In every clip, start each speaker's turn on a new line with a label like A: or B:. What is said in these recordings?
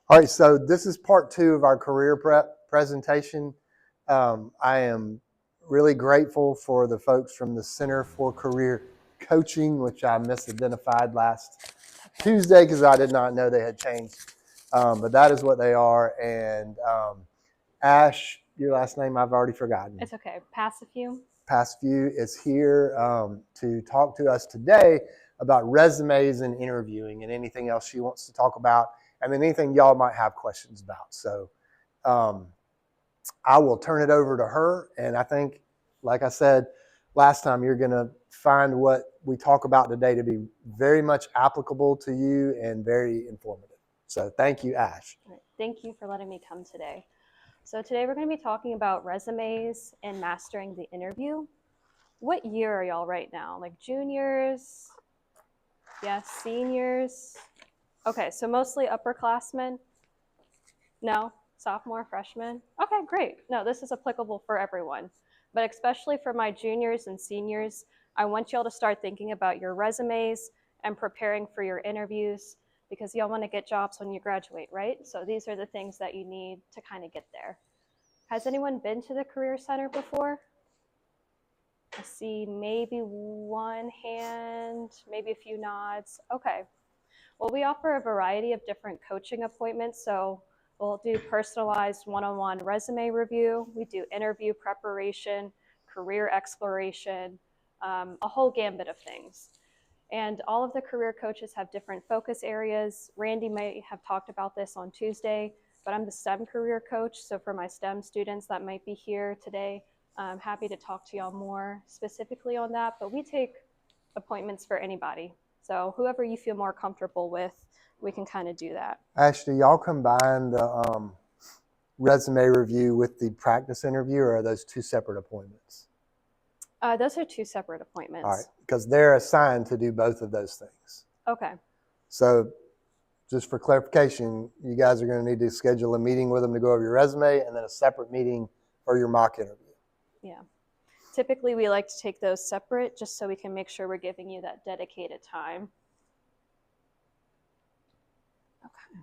A: All right, so this is part two of our career prep presentation. I am really grateful for the folks from the Center for Career Coaching, which I misidentified last Tuesday because I did not know they had changed. But that is what they are. And Ash, your last name I've already forgotten.
B: It's okay. Passiview.
A: Passview is here to talk to us today about resumes and interviewing and anything else she wants to talk about, and then anything y'all might have questions about. So I will turn it over to her, and I think, like I said last time, you're going to find what we talk about today to be very much applicable to you and very informative. So thank you, Ash.
B: All right. Thank you for letting me come today. So today we're going to be talking about resumes and mastering the interview. What year are y'all right now? Like juniors? Yes, seniors? Okay, so mostly upperclassmen? No? Sophomore, freshman? Okay, great. No, this is applicable for everyone. But especially for my juniors and seniors, I want y'all to start thinking about your resumes and preparing for your interviews because y'all want to get jobs when you graduate, right? So these are the things that you need to kind of get there. Has anyone been to the Career Center before? I see maybe one hand, maybe a few nods. Okay. Well, we offer a variety of different coaching appointments. So we'll do personalized one-on-one resume review. We do interview preparation, career exploration, a whole gambit of things. And all of the career coaches have different focus areas. Randy may have talked about this on Tuesday, but I'm the STEM career coach. So for my STEM students that might be here today, I'm happy to talk to y'all more specifically on that. But we take appointments for anybody. So whoever you feel more comfortable with, we can kind of do that.
A: Ash, do y'all combine the resume review with the practice interview, or are those two separate appointments?
B: Those are two separate appointments.
A: All right, because they're assigned to do both of those things.
B: Okay.
A: So just for clarification, you guys are going to need to schedule a meeting with them to go over your resume and then a separate meeting for your mock interview.
B: Yeah. Typically, we like to take those separate just so we can make sure we're giving you that dedicated time. Okay.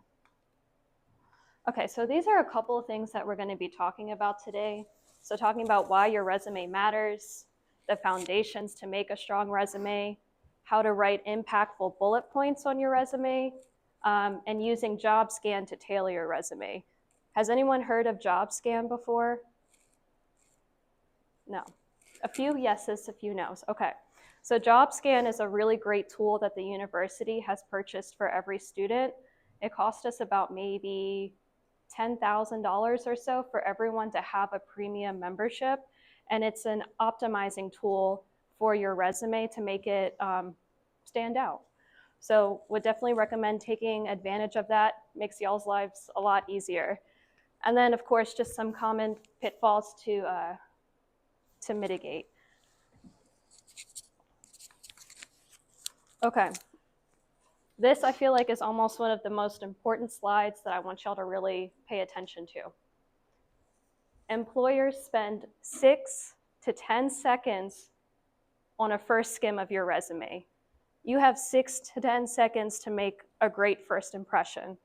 B: Okay, so these are a couple of things that we're going to be talking about today. So talking about why your resume matters, the foundations to make a strong resume, how to write impactful bullet points on your resume, and using JobScan to tailor your resume. Has anyone heard of JobScan before? No. A few yeses, a few nos. Okay. So JobScan is a really great tool that the university has purchased for every student. It cost us about maybe $10,000 or so for everyone to have a premium membership. And it's an optimizing tool for your resume to make it stand out. So would definitely recommend taking advantage of that. Makes y'all's lives a lot easier. And then, of course, just some common pitfalls to mitigate. Okay. This, I feel like, is almost one of the most important slides that I want y'all to really pay attention to. Employers spend 6 to 10 seconds on a first skim of your resume. You have 6 to 10 seconds to make a great first impression.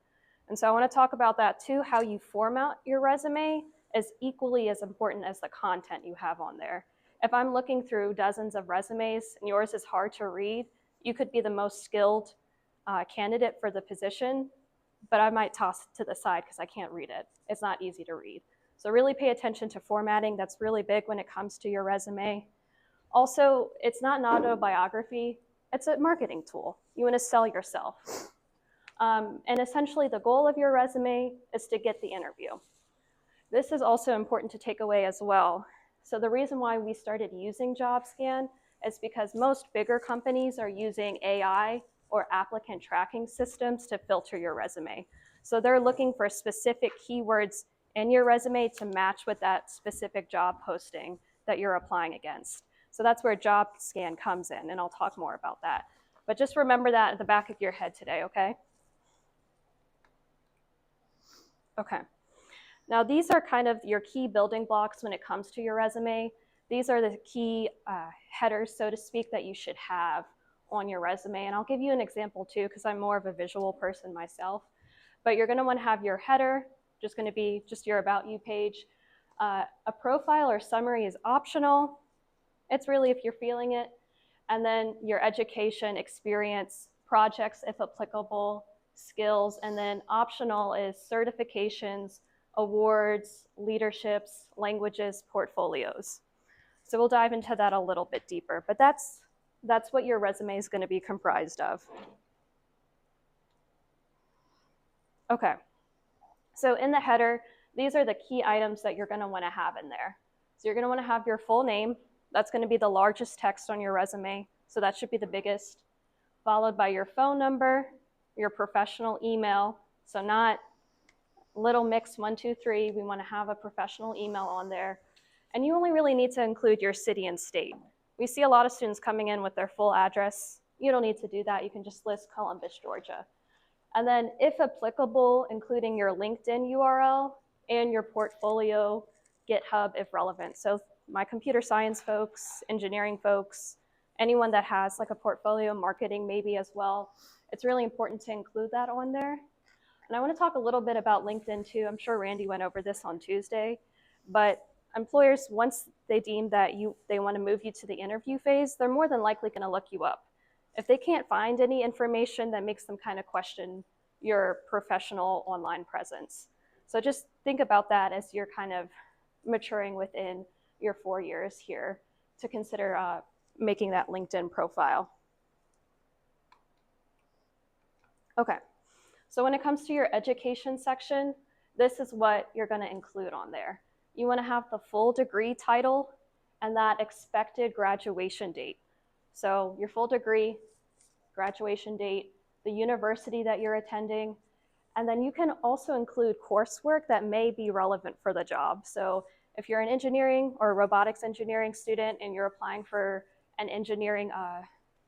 B: And so I want to talk about that too. How you format your resume is equally as important as the content you have on there. If I'm looking through dozens of resumes and yours is hard to read, you could be the most skilled candidate for the position, but I might toss it to the side because I can't read it. It's not easy to read. So really pay attention to formatting. That's really big when it comes to your resume. Also, it's not an autobiography. It's a marketing tool. You want to sell yourself. And essentially the goal of your resume is to get the interview. This is also important to take away as well. So the reason why we started using JobScan is because most bigger companies are using AI or applicant tracking systems to filter your resume. So they're looking for specific keywords in your resume to match with that specific job posting that you're applying against. So that's where JobScan comes in, and I'll talk more about that. But just remember that at the back of your head today, okay? Okay. Now these are kind of your key building blocks when it comes to your resume. These are the key headers, so to speak, that you should have on your resume. And I'll give you an example too, because I'm more of a visual person myself. But you're going to want to have your header, just going to be just your About You page. A profile or summary is optional. It's really if you're feeling it. And then your education, experience, projects, if applicable, skills, and then optional is certifications, awards, leaderships, languages, portfolios. So we'll dive into that a little bit deeper, but that's what your resume is going to be comprised of. Okay, so in the header, these are the key items that you're going to want to have in there. So you're going to want to have your full name. That's going to be the largest text on your resume, so that should be the biggest, followed by your phone number, your professional email, so not little mix 123. We want to have a professional email on there. And you only really need to include your city and state. We see a lot of students coming in with their full address. You don't need to do that. You can just list Columbus, Georgia. And then if applicable, including your LinkedIn URL and your portfolio, GitHub if relevant. So my computer science folks, engineering folks, anyone that has like a portfolio, marketing maybe as well, it's really important to include that on there. And I want to talk a little bit about LinkedIn too. I'm sure Randy went over this on Tuesday, but employers, once they deem that they want to move you to the interview phase, they're more than likely going to look you up. If they can't find any information that makes them kind of question your professional online presence. So just think about that as you're kind of maturing within your 4 years here to consider making that LinkedIn profile. Okay, so when it comes to your education section, this is what you're going to include on there. You want to have the full degree title and that expected graduation date. So your full degree, graduation date, the university that you're attending, and then you can also include coursework that may be relevant for the job. So if you're an engineering or a robotics engineering student and you're applying for an engineering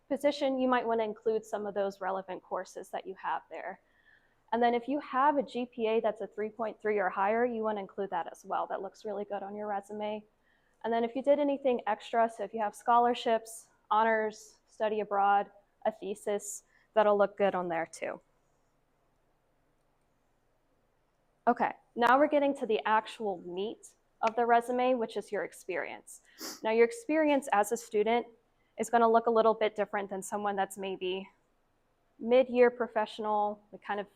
B: position, you might want to include some of those relevant courses that you have there. And then if you have a GPA that's a 3.3 or higher, you want to include that as well. That looks really good on your resume. And then if you did anything extra, so if you have scholarships, honors, study abroad, a thesis, that'll look good on there too. Okay, now we're getting to the actual meat of the resume, which is your experience. Now your experience as a student is going to look a little bit different than someone that's maybe mid-year professional, kind of,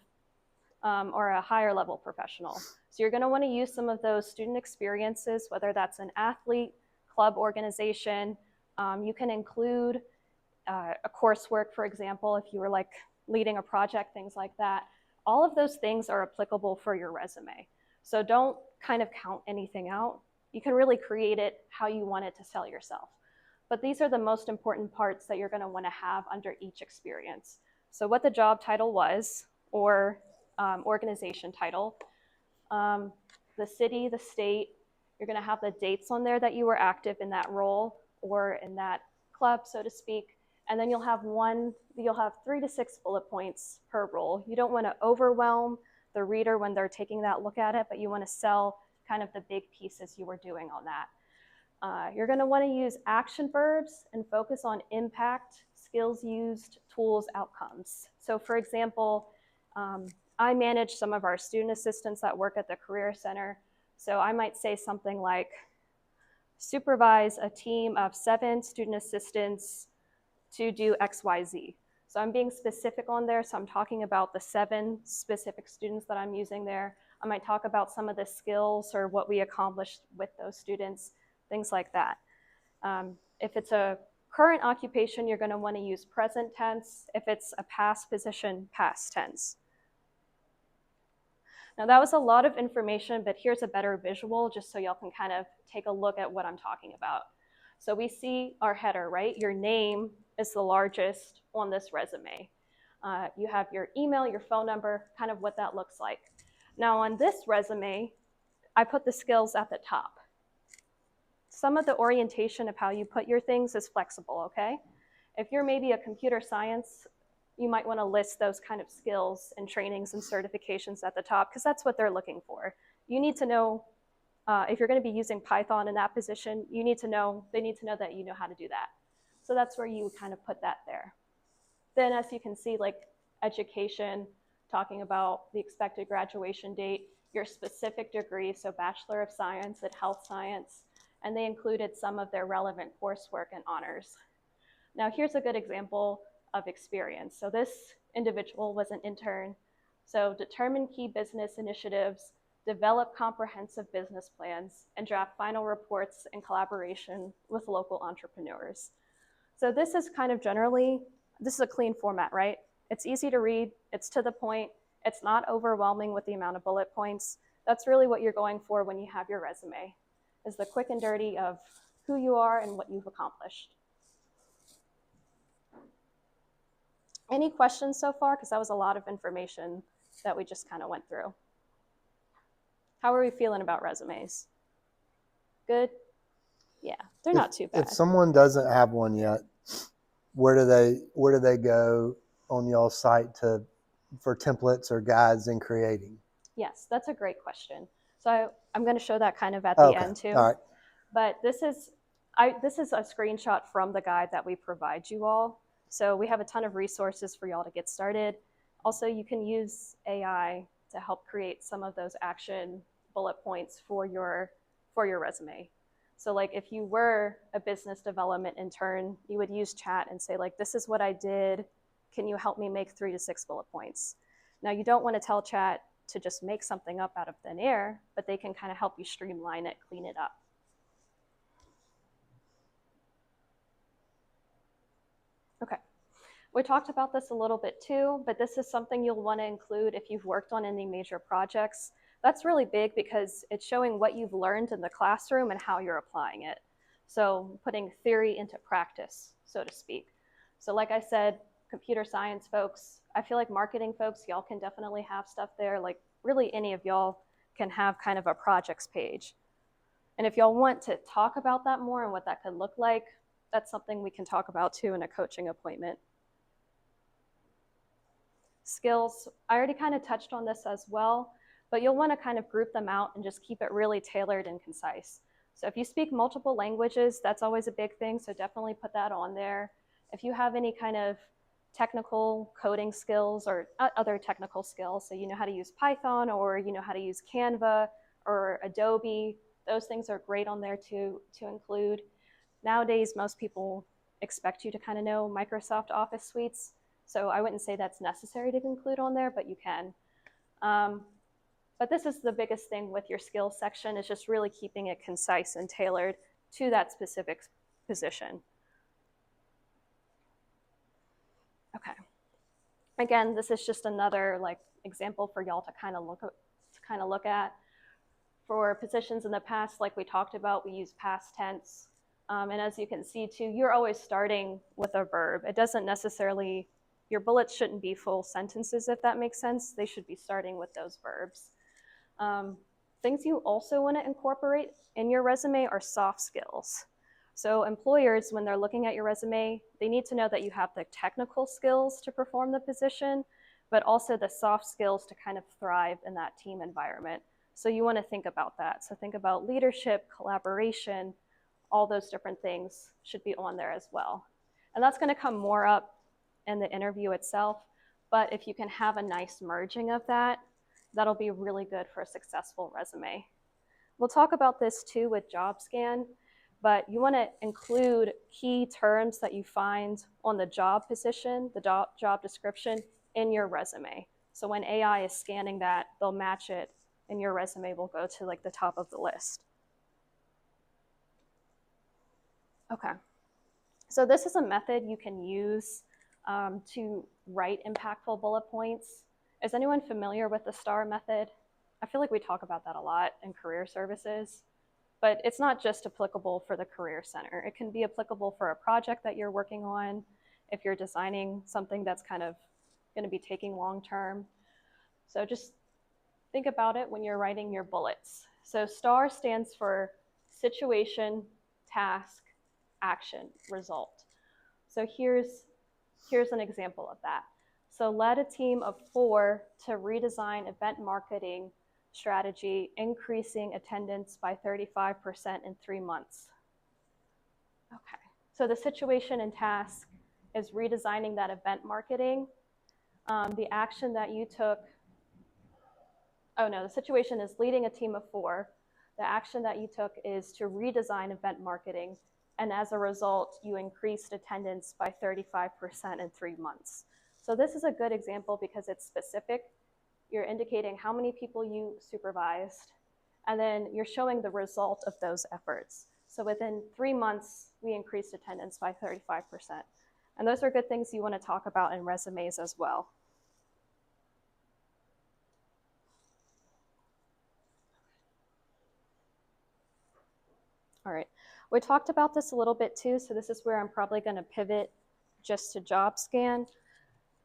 B: or a higher level professional. So you're going to want to use some of those student experiences, whether that's an athlete, club organization. You can include a coursework, for example, if you were like leading a project, things like that. All of those things are applicable for your resume. So don't kind of count anything out. You can really create it how you want it to sell yourself. But these are the most important parts that you're going to want to have under each experience. So what the job title was, or organization title, the city, the state, you're going to have the dates on there that you were active in that role or in that club, so to speak. And then you'll have 3 to 6 bullet points per role. You don't want to overwhelm the reader when they're taking that look at it, but you want to sell kind of the big pieces you were doing on that. You're going to want to use action verbs and focus on impact, skills used, tools, outcomes. So for example, I manage some of our student assistants that work at the Career Center. So I might say something like, supervise a team of 7 student assistants to do XYZ. So I'm being specific on there. So I'm talking about the 7 specific students that I'm using there. I might talk about some of the skills or what we accomplished with those students, things like that. If it's a current occupation, you're going to want to use present tense. If it's a past position, past tense. Now that was a lot of information, but here's a better visual just so y'all can kind of take a look at what I'm talking about. So we see our header, right? Your name is the largest on this resume. You have your email, your phone number, kind of what that looks like. Now on this resume, I put the skills at the top. Some of the orientation of how you put your things is flexible, okay? If you're maybe a computer science, you might want to list those kind of skills and trainings and certifications at the top because that's what they're looking for. You need to know, if you're going to be using Python in that position, they need to know that you know how to do that. So that's where you kind of put that there. Then as you can see, like education, talking about the expected graduation date, your specific degree, so Bachelor of Science in Health Science, and they included some of their relevant coursework and honors. Now, here's a good example of experience. So this individual was an intern. So determine key business initiatives, develop comprehensive business plans, and draft final reports in collaboration with local entrepreneurs. So this is kind of generally, this is a clean format, right? It's easy to read, it's to the point, it's not overwhelming with the amount of bullet points. That's really what you're going for when you have your resume, is the quick and dirty of who you are and what you've accomplished. Any questions so far? Because that was a lot of information that we just kind of went through. How are we feeling about resumes? Good? Yeah, they're not too bad.
A: If someone doesn't have one yet, where do they go on y'all's site for templates or guides in creating?
B: Yes, that's a great question. So I'm going to show that kind of at the end too.
A: All right.
B: But this is a screenshot from the guide that we provide you all. So we have a ton of resources for y'all to get started. Also, you can use AI to help create some of those action bullet points for your resume. So like if you were a business development intern, you would use chat and say like, this is what I did. Can you help me make 3 to 6 bullet points? Now you don't want to tell chat to just make something up out of thin air, but they can kind of help you streamline it, clean it up. Okay, we talked about this a little bit too, but this is something you'll want to include if you've worked on any major projects. That's really big because it's showing what you've learned in the classroom and how you're applying it. So putting theory into practice, so to speak. So like I said, computer science folks, I feel like marketing folks, y'all can definitely have stuff there. Like really any of y'all can have kind of a projects page. And if y'all want to talk about that more and what that could look like, that's something we can talk about too in a coaching appointment. Skills, I already kind of touched on this as well, but you'll want to kind of group them out and just keep it really tailored and concise. So if you speak multiple languages, that's always a big thing, so definitely put that on there. If you have any kind of technical coding skills or other technical skills, so you know how to use Python or you know how to use Canva or Adobe, those things are great on there to include. Nowadays, most people expect you to kind of know Microsoft Office suites, so I wouldn't say that's necessary to include on there, but you can. But this is the biggest thing with your skills section, is just really keeping it concise and tailored to that specific position. Okay. Again, this is just another like example for y'all to kind of look at. For positions in the past, like we talked about, we use past tense. And as you can see too, you're always starting with a verb. It doesn't necessarily, your bullets shouldn't be full sentences, if that makes sense. They should be starting with those verbs. Things you also want to incorporate in your resume are soft skills. So employers, when they're looking at your resume, they need to know that you have the technical skills to perform the position, but also the soft skills to kind of thrive in that team environment. So you want to think about that. So think about leadership, collaboration, all those different things should be on there as well. And that's going to come more up in the interview itself, but if you can have a nice merging of that, that'll be really good for a successful resume. We'll talk about this too with JobScan, but you want to include key terms that you find on the job position, the job description in your resume. So when AI is scanning that, they'll match it and your resume will go to like the top of the list. Okay, so this is a method you can use to write impactful bullet points. Is anyone familiar with the STAR method? I feel like we talk about that a lot in career services, but it's not just applicable for the Career Center. It can be applicable for a project that you're working on, if you're designing something that's kind of going to be taking long term. So just think about it when you're writing your bullets. So STAR stands for situation, task, action, result. So here's an example of that. So led a team of 4 to redesign event marketing strategy, increasing attendance by 35% in 3 months. Okay, so the situation and task is redesigning that event marketing. The action that you took, oh no, the situation is leading a team of 4. The action that you took is to redesign event marketing, and as a result, you increased attendance by 35% in 3 months. So this is a good example because it's specific. You're indicating how many people you supervised, and then you're showing the result of those efforts. So within 3 months, we increased attendance by 35%. And those are good things you want to talk about in resumes as well. All right, we talked about this a little bit too, so this is where I'm probably going to pivot just to JobScan.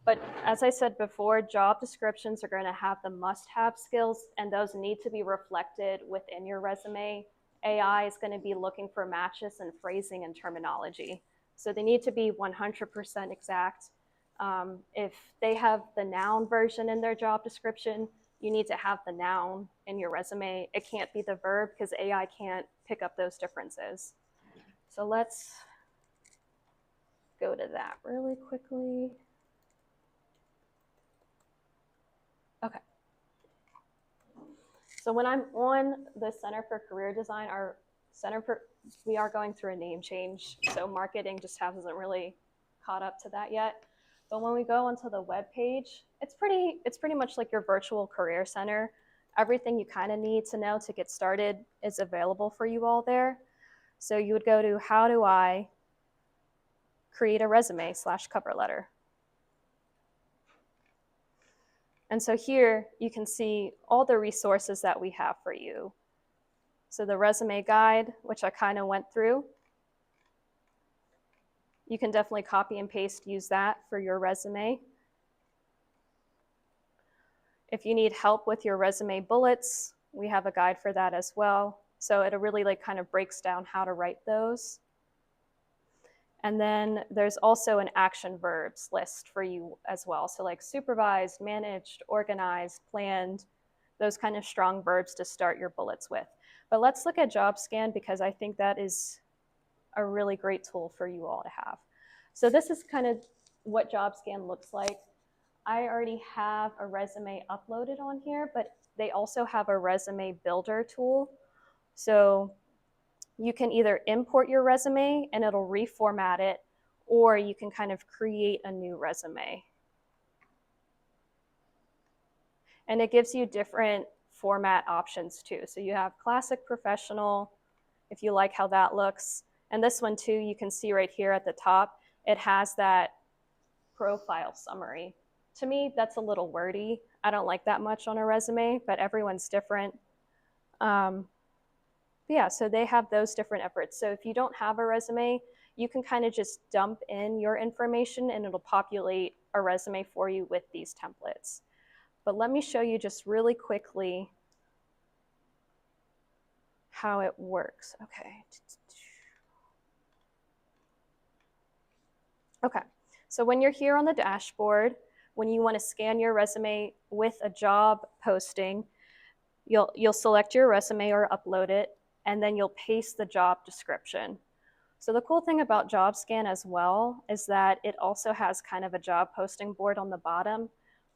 B: But as I said before, job descriptions are going to have the must-have skills, and those need to be reflected within your resume. AI is going to be looking for matches in phrasing and terminology. So they need to be 100% exact. If they have the noun version in their job description, you need to have the noun in your resume. It can't be the verb because AI can't pick up those differences. So let's go to that really quickly. Okay. So when I'm on the Center for Career Design, we are going through a name change. So marketing just hasn't really caught up to that yet. But when we go onto the web page, it's pretty much like your virtual career center. Everything you kind of need to know to get started is available for you all there. So you would go to how do I create a resume / cover letter. And so here you can see all the resources that we have for you. So the resume guide, which I kind of went through, you can definitely copy and paste, use that for your resume. If you need help with your resume bullets, we have a guide for that as well. So it really kind of breaks down how to write those. And then there's also an action verbs list for you as well. So like supervised, managed, organized, planned, those kind of strong verbs to start your bullets with. But let's look at JobScan because I think that is a really great tool for you all to have. So this is kind of what JobScan looks like. I already have a resume uploaded on here, but they also have a resume builder tool. So you can either import your resume and it'll reformat it, or you can kind of create a new resume. And it gives you different format options too. So you have classic, professional, if you like how that looks. And this one too, you can see right here at the top, it has that profile summary. To me, that's a little wordy. I don't like that much on a resume, but everyone's different. Yeah, so they have those different efforts. So if you don't have a resume, you can kind of just dump in your information and it'll populate a resume for you with these templates. But let me show you just really quickly how it works. Okay, so when you're here on the dashboard, when you want to scan your resume with a job posting, you'll select your resume or upload it, and then you'll paste the job description. So the cool thing about JobScan as well is that it also has kind of a job posting board on the bottom,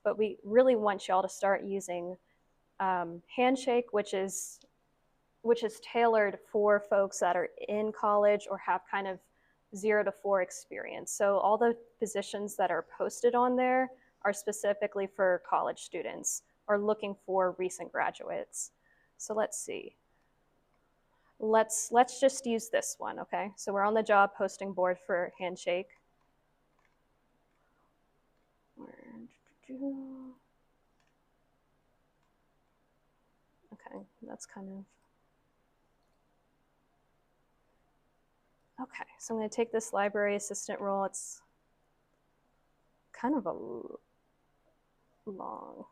B: but we really want y'all to start using Handshake, which is tailored for folks that are in college or have kind of 0 to 4 experience. So all the positions that are posted on there are specifically for college students or looking for recent graduates. So let's see. Let's just use this one, okay? So we're on the job posting board for Handshake. Okay, that's kind of... Okay, so I'm going to take this library assistant role. It's kind of a long.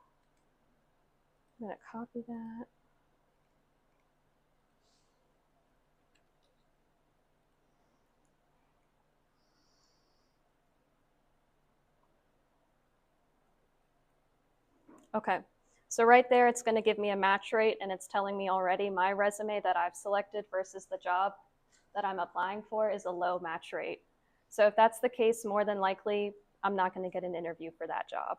B: I'm going to copy that. Okay, so right there, it's going to give me a match rate, and it's telling me already my resume that I've selected versus the job that I'm applying for is a low match rate. So if that's the case, more than likely, I'm not going to get an interview for that job.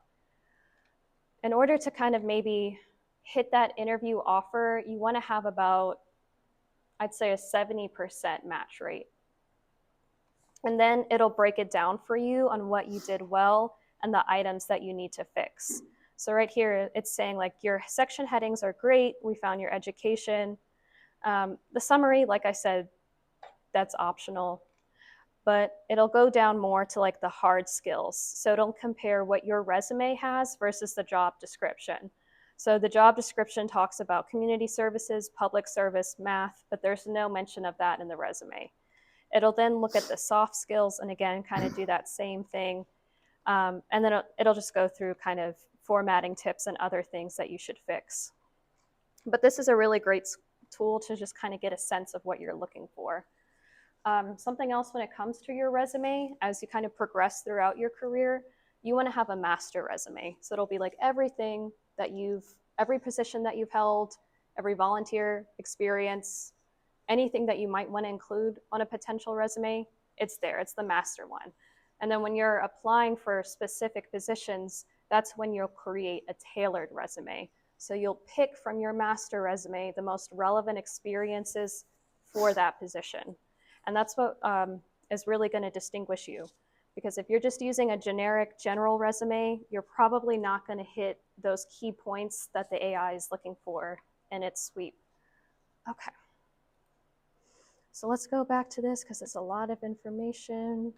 B: in order to kind of maybe hit that interview offer, you want to have about, I'd say, a 70% match rate. And then it'll break it down for you on what you did well and the items that you need to fix. So right here, it's saying like your section headings are great. We found your education. The summary, like I said, that's optional, but it'll go down more to like the hard skills. So it'll compare what your resume has versus the job description. So the job description talks about community services, public service, math, but there's no mention of that in the resume. It'll then look at the soft skills and again, kind of do that same thing. And then it'll just go through kind of formatting tips and other things that you should fix. But this is a really great tool to just kind of get a sense of what you're looking for. Something else when it comes to your resume, as you kind of progress throughout your career, you want to have a master resume. So it'll be like everything that every position that you've held, every volunteer experience, anything that you might want to include on a potential resume, it's there. It's the master one. And then when you're applying for specific positions, that's when you'll create a tailored resume. So you'll pick from your master resume the most relevant experiences for that position. And that's what is really going to distinguish you. Because if you're just using a generic general resume, you're probably not going to hit those key points that the AI is looking for in its sweep. Okay. So let's go back to this because it's a lot of information.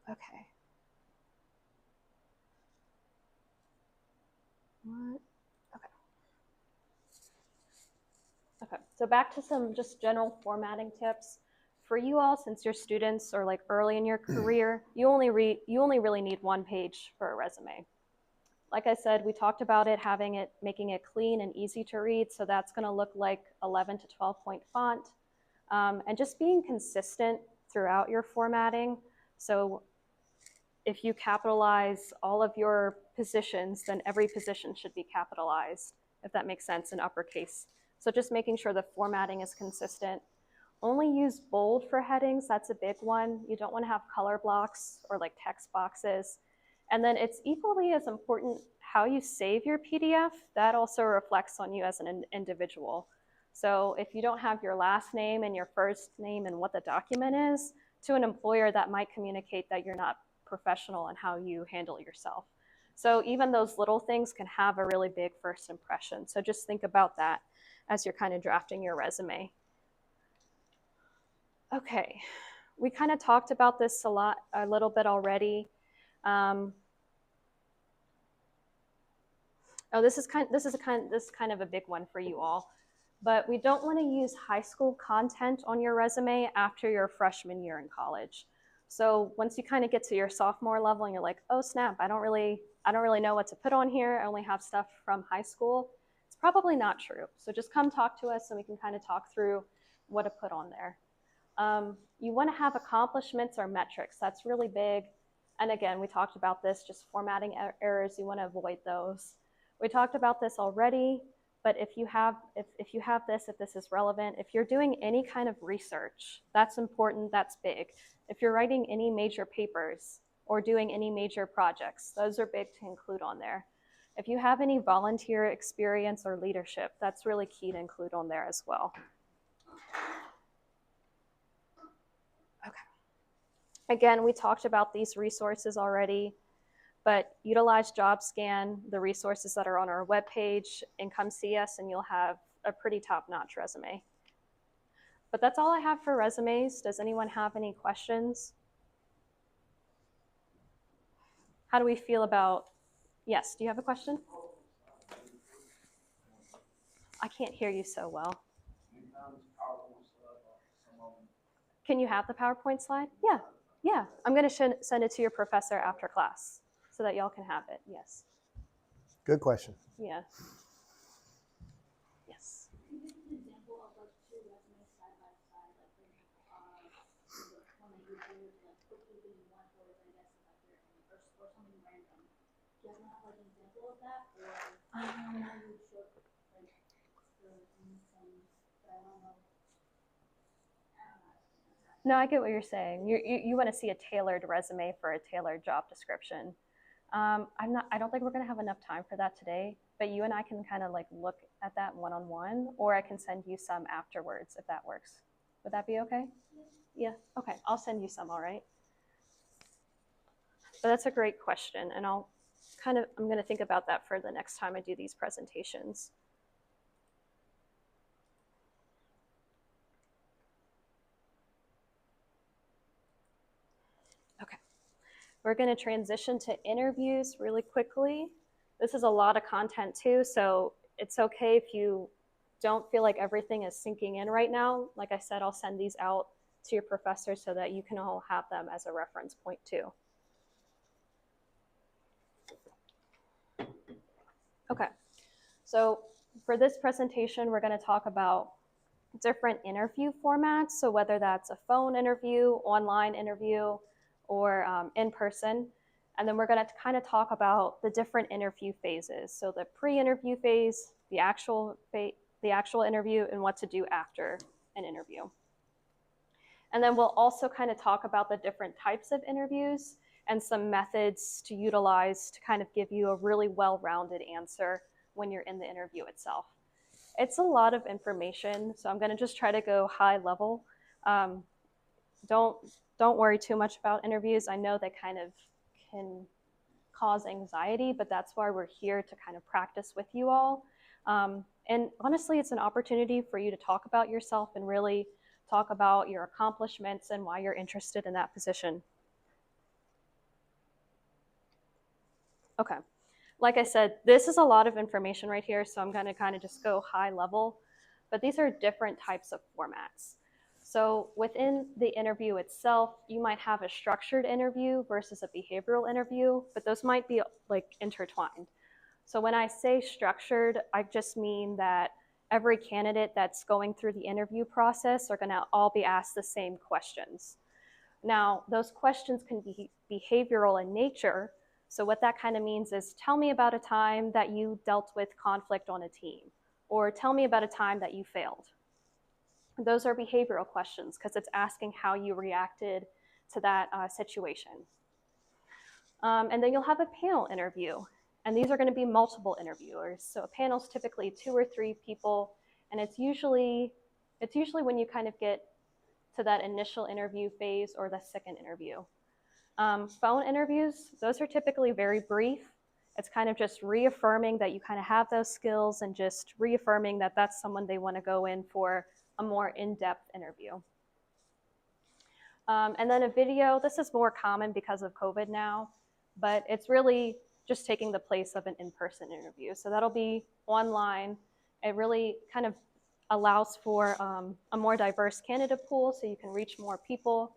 B: Okay. What? Okay, so back to some just general formatting tips. For you all, since you're students or like early in your career, you only really need one page for a resume. Like I said, we talked about making it clean and easy to read. So that's gonna look like 11 to 12 point font. And just being consistent throughout your formatting. So if you capitalize all of your positions, then every position should be capitalized, if that makes sense, in uppercase. So just making sure the formatting is consistent. Only use bold for headings, that's a big one. You don't want to have color blocks or like text boxes. And then it's equally as important how you save your PDF. That also reflects on you as an individual. So if you don't have your last name and your first name and what the document is, to an employer that might communicate that you're not professional in how you handle yourself. So even those little things can have a really big first impression. So just think about that as you're kind of drafting your resume. Okay, we kind of talked about this a little bit already. This is kind of a big one for you all. But we don't want to use high school content on your resume after your freshman year in college. So once you kind of get to your sophomore level and you're like, oh snap, I don't really know what to put on here. I only have stuff from high school. It's probably not true. So just come talk to us and we can kind of talk through what to put on there. You want to have accomplishments or metrics. That's really big. And again, we talked about this, just formatting errors. You want to avoid those. We talked about this already. But if this is relevant, if you're doing any kind of research, that's important, that's big. If you're writing any major papers or doing any major projects, those are big to include on there. If you have any volunteer experience or leadership, that's really key to include on there as well. Okay. Again, we talked about these resources already. But utilize JobScan, the resources that are on our webpage, and come see us and you'll have a pretty top-notch resume. But that's all I have for resumes. Does anyone have any questions? How do we feel about, yes, do you have a question? I can't hear you so well. Can you have the PowerPoint slide? Yeah. I'm gonna send it to your professor after class so that y'all can have it, yes.
A: Good question.
B: Yeah. Yes.
C: Can you give an example of like two resumes side by side, like for example, the one that you did, like bookkeeping and one for, I guess, like or something random. Do you have like an example of that, or you took like I don't know.
B: No, I get what you're saying. You want to see a tailored resume for a tailored job description. I don't think we're gonna have enough time for that today, but you and I can kind of like look at that one-on-one, or I can send you some afterwards if that works. Would that be okay? Yeah, okay, I'll send you some, all right? But that's a great question, and I'm gonna think about that for the next time I do these presentations. Okay, we're gonna transition to interviews really quickly. This is a lot of content too, so it's okay if you don't feel like everything is sinking in right now. Like I said, I'll send these out to your professor so that you can all have them as a reference point too. Okay, so for this presentation, we're going to talk about different interview formats. So whether that's a phone interview, online interview, or in person. And then we're going to kind of talk about the different interview phases. So the pre-interview phase, the actual interview, and what to do after an interview. And then we'll also kind of talk about the different types of interviews and some methods to utilize to kind of give you a really well-rounded answer when you're in the interview itself. It's a lot of information, so I'm going to just try to go high level. Don't worry too much about interviews. I know they kind of can cause anxiety, but that's why we're here to kind of practice with you all. And honestly, it's an opportunity for you to talk about yourself and really talk about your accomplishments and why you're interested in that position. Okay, like I said, this is a lot of information right here, so I'm going to kind of just go high level, but these are different types of formats. So within the interview itself, you might have a structured interview versus a behavioral interview, but those might be like intertwined. So when I say structured, I just mean that every candidate that's going through the interview process are going to all be asked the same questions. Now, those questions can be behavioral in nature. So what that kind of means is, tell me about a time that you dealt with conflict on a team, or tell me about a time that you failed. Those are behavioral questions because it's asking how you reacted to that situation. And then you'll have a panel interview. And these are going to be multiple interviewers. So a panel is typically 2 or 3 people, and it's usually when you kind of get to that initial interview phase or the second interview. Phone interviews, those are typically very brief. It's kind of just reaffirming that you kind of have those skills and just reaffirming that that's someone they want to go in for a more in-depth interview. And then a video, this is more common because of COVID now, but it's really just taking the place of an in-person interview. So that'll be online. It really kind of allows for a more diverse candidate pool so you can reach more people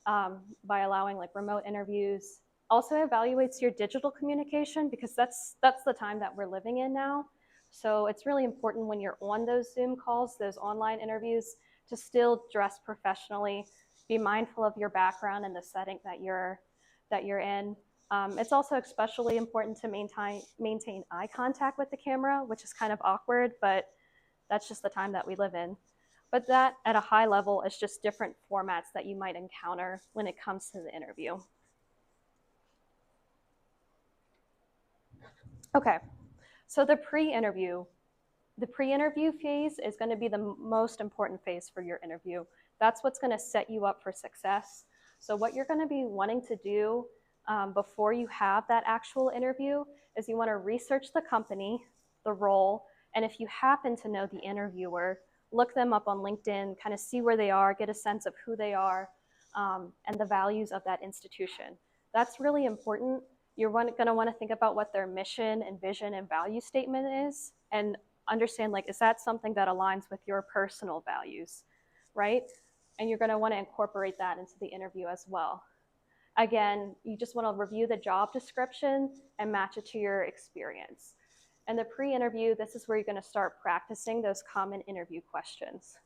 B: by allowing like remote interviews. Also evaluates your digital communication because that's the time that we're living in now. So it's really important when you're on those Zoom calls, those online interviews, to still dress professionally, be mindful of your background and the setting that you're in. It's also especially important to maintain eye contact with the camera, which is kind of awkward, but that's just the time that we live in. But that, at a high level, is just different formats that you might encounter when it comes to the interview. Okay, so the pre-interview phase is going to be the most important phase for your interview. That's what's going to set you up for success. So what you're going to be wanting to do before you have that actual interview is you want to research the company, the role, and if you happen to know the interviewer, look them up on LinkedIn, kind of see where they are, get a sense of who they are, and the values of that institution. That's really important. You're going to want to think about what their mission and vision and value statement is, and understand, like, is that something that aligns with your personal values, right? And you're going to want to incorporate that into the interview as well. Again, you just want to review the job description and match it to your experience. And the pre-interview, this is where you're going to start practicing those common interview questions.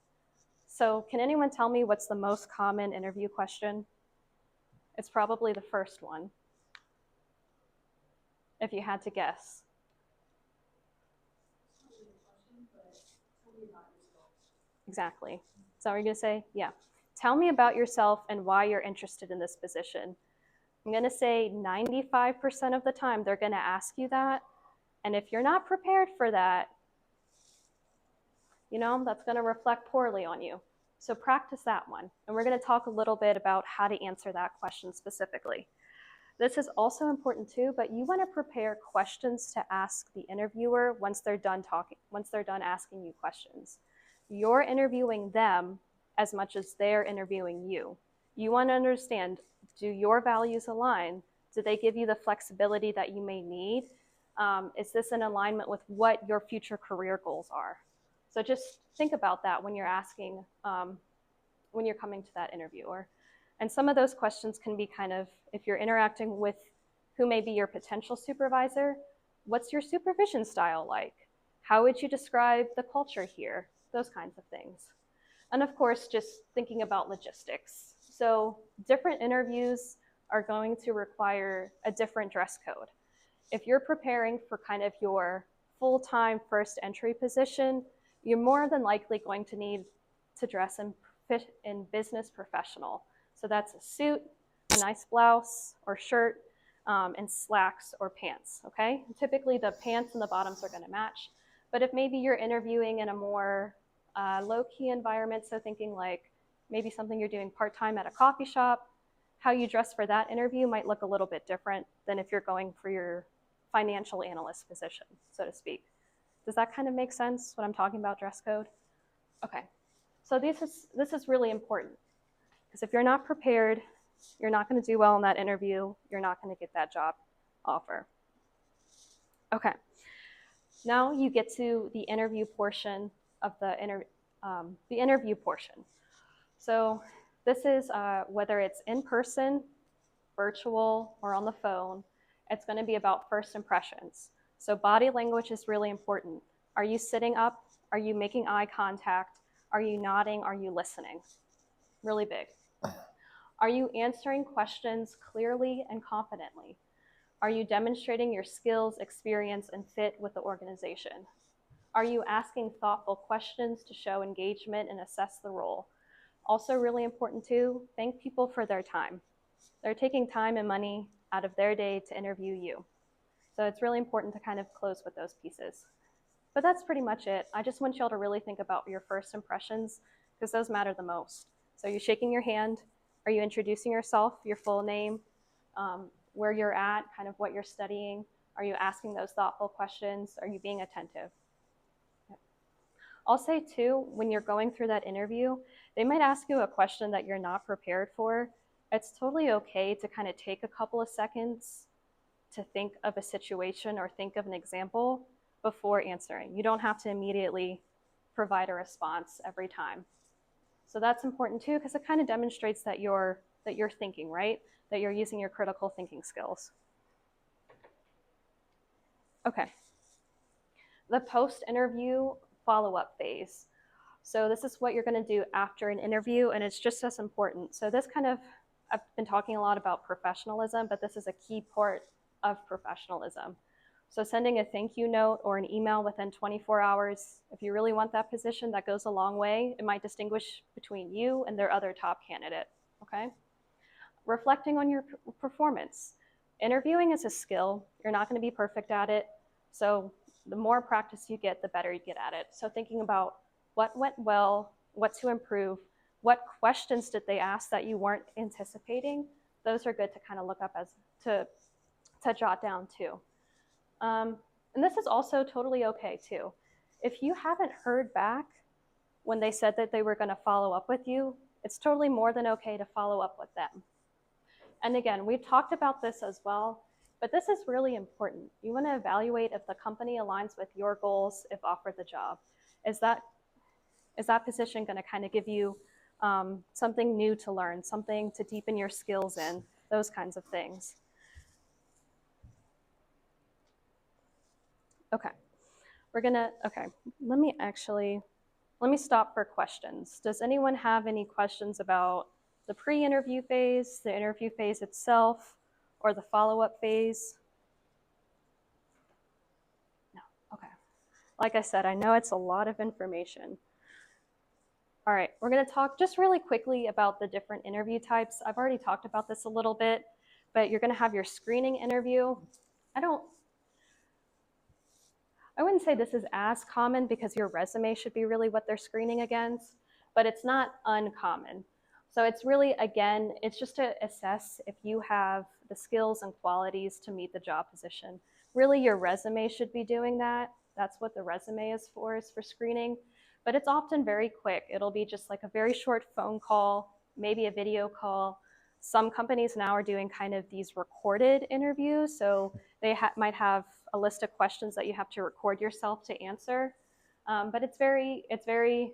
B: So can anyone tell me what's the most common interview question? It's probably the first one, if you had to guess. Exactly. Is that what you're going to say? Yeah. Tell me about yourself and why you're interested in this position. I'm going to say 95% of the time they're going to ask you that. And if you're not prepared for that, that's going to reflect poorly on you. So practice that one. And we're going to talk a little bit about how to answer that question specifically. This is also important too, but you want to prepare questions to ask the interviewer once they're done asking you questions. You're interviewing them as much as they're interviewing you. You want to understand, do your values align? Do they give you the flexibility that you may need? Is this in alignment with what your future career goals are? So just think about that when you're asking, when you're coming to that interviewer. And some of those questions can be kind of, if you're interacting with who may be your potential supervisor, what's your supervision style like? How would you describe the culture here? Those kinds of things. And of course, just thinking about logistics. So different interviews are going to require a different dress code. If you're preparing for kind of your full-time first entry position, you're more than likely going to need to dress in business professional. So that's a suit, a nice blouse or shirt, and slacks or pants, okay? Typically the pants and the bottoms are gonna match, but if maybe you're interviewing in a more low-key environment, so thinking like maybe something you're doing part-time at a coffee shop, how you dress for that interview might look a little bit different than if you're going for your financial analyst position, so to speak. Does that kind of make sense, what I'm talking about, dress code? Okay, so this is really important, because if you're not prepared, you're not going to do well in that interview. You're not going to get that job offer. Okay, now you get to the interview portion of the interview portion. So this is whether it's in person, virtual, or on the phone, it's going to be about first impressions. So body language is really important. Are you sitting up? Are you making eye contact? Are you nodding? Are you listening? Really big. Are you answering questions clearly and confidently? Are you demonstrating your skills, experience, and fit with the organization? Are you asking thoughtful questions to show engagement and assess the role? Also really important too, thank people for their time. They're taking time and money out of their day to interview you. So it's really important to kind of close with those pieces. But that's pretty much it. I just want y'all to really think about your first impressions, because those matter the most. So you're shaking your hand. Are you introducing yourself, your full name, where you're at, kind of what you're studying? Are you asking those thoughtful questions? Are you being attentive? I'll say too, when you're going through that interview, they might ask you a question that you're not prepared for. It's totally okay to kind of take a couple of seconds to think of a situation or think of an example before answering. You don't have to immediately provide a response every time. So that's important too, because it kind of demonstrates that you're thinking, right? That you're using your critical thinking skills. Okay. The post-interview follow-up phase. So this is what you're going to do after an interview, and it's just as important. So this kind of, I've been talking a lot about professionalism, but this is a key part of professionalism. So sending a thank you note or an email within 24 hours, if you really want that position, that goes a long way. It might distinguish between you and their other top candidate, okay? Reflecting on your performance. Interviewing is a skill. You're not going to be perfect at it. So the more practice you get, the better you get at it. So thinking about what went well, what to improve, what questions did they ask that you weren't anticipating, those are good to kind of look up to jot down too. And this is also totally okay too. If you haven't heard back when they said that they were going to follow up with you, it's totally more than okay to follow up with them. And again, we've talked about this as well, but this is really important. You want to evaluate if the company aligns with your goals if offered the job. Is that position going to kind of give you something new to learn, something to deepen your skills in, those kinds of things. Okay, let me stop for questions. Does anyone have any questions about the pre-interview phase, the interview phase itself, or the follow-up phase? No, okay. Like I said, I know it's a lot of information. All right, we're gonna talk just really quickly about the different interview types. I've already talked about this a little bit, But you're going to have your screening interview. I wouldn't say this is as common because your resume should be really what they're screening against, but it's not uncommon. So it's really, again, it's just to assess if you have the skills and qualities to meet the job position. Really, your resume should be doing that. That's what the resume is for screening. But it's often very quick. It'll be just like a very short phone call, maybe a video call. Some companies now are doing kind of these recorded interviews. So they might have a list of questions that you have to record yourself to answer. But it's very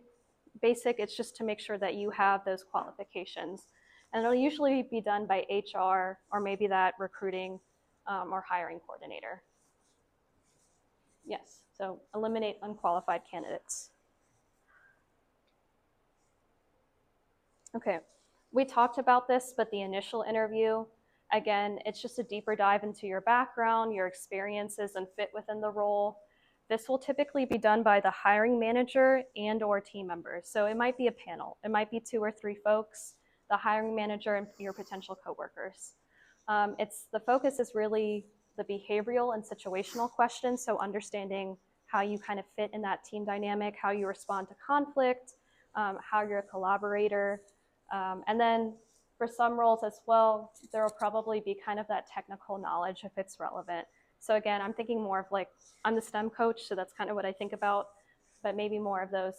B: basic. It's just to make sure that you have those qualifications. And it'll usually be done by HR or maybe that recruiting or hiring coordinator. Yes, so eliminate unqualified candidates. Okay, we talked about this, but the initial interview, again, it's just a deeper dive into your background, your experiences, and fit within the role. This will typically be done by the hiring manager and or team members. So it might be a panel. It might be 2 or 3 folks, the hiring manager and your potential coworkers. The focus is really the behavioral and situational questions. So understanding how you kind of fit in that team dynamic, how you respond to conflict, how you're a collaborator. And then for some roles as well, there will probably be kind of that technical knowledge if it's relevant. So again, I'm thinking more of like, I'm the STEM coach, so that's kind of what I think about, but maybe more of those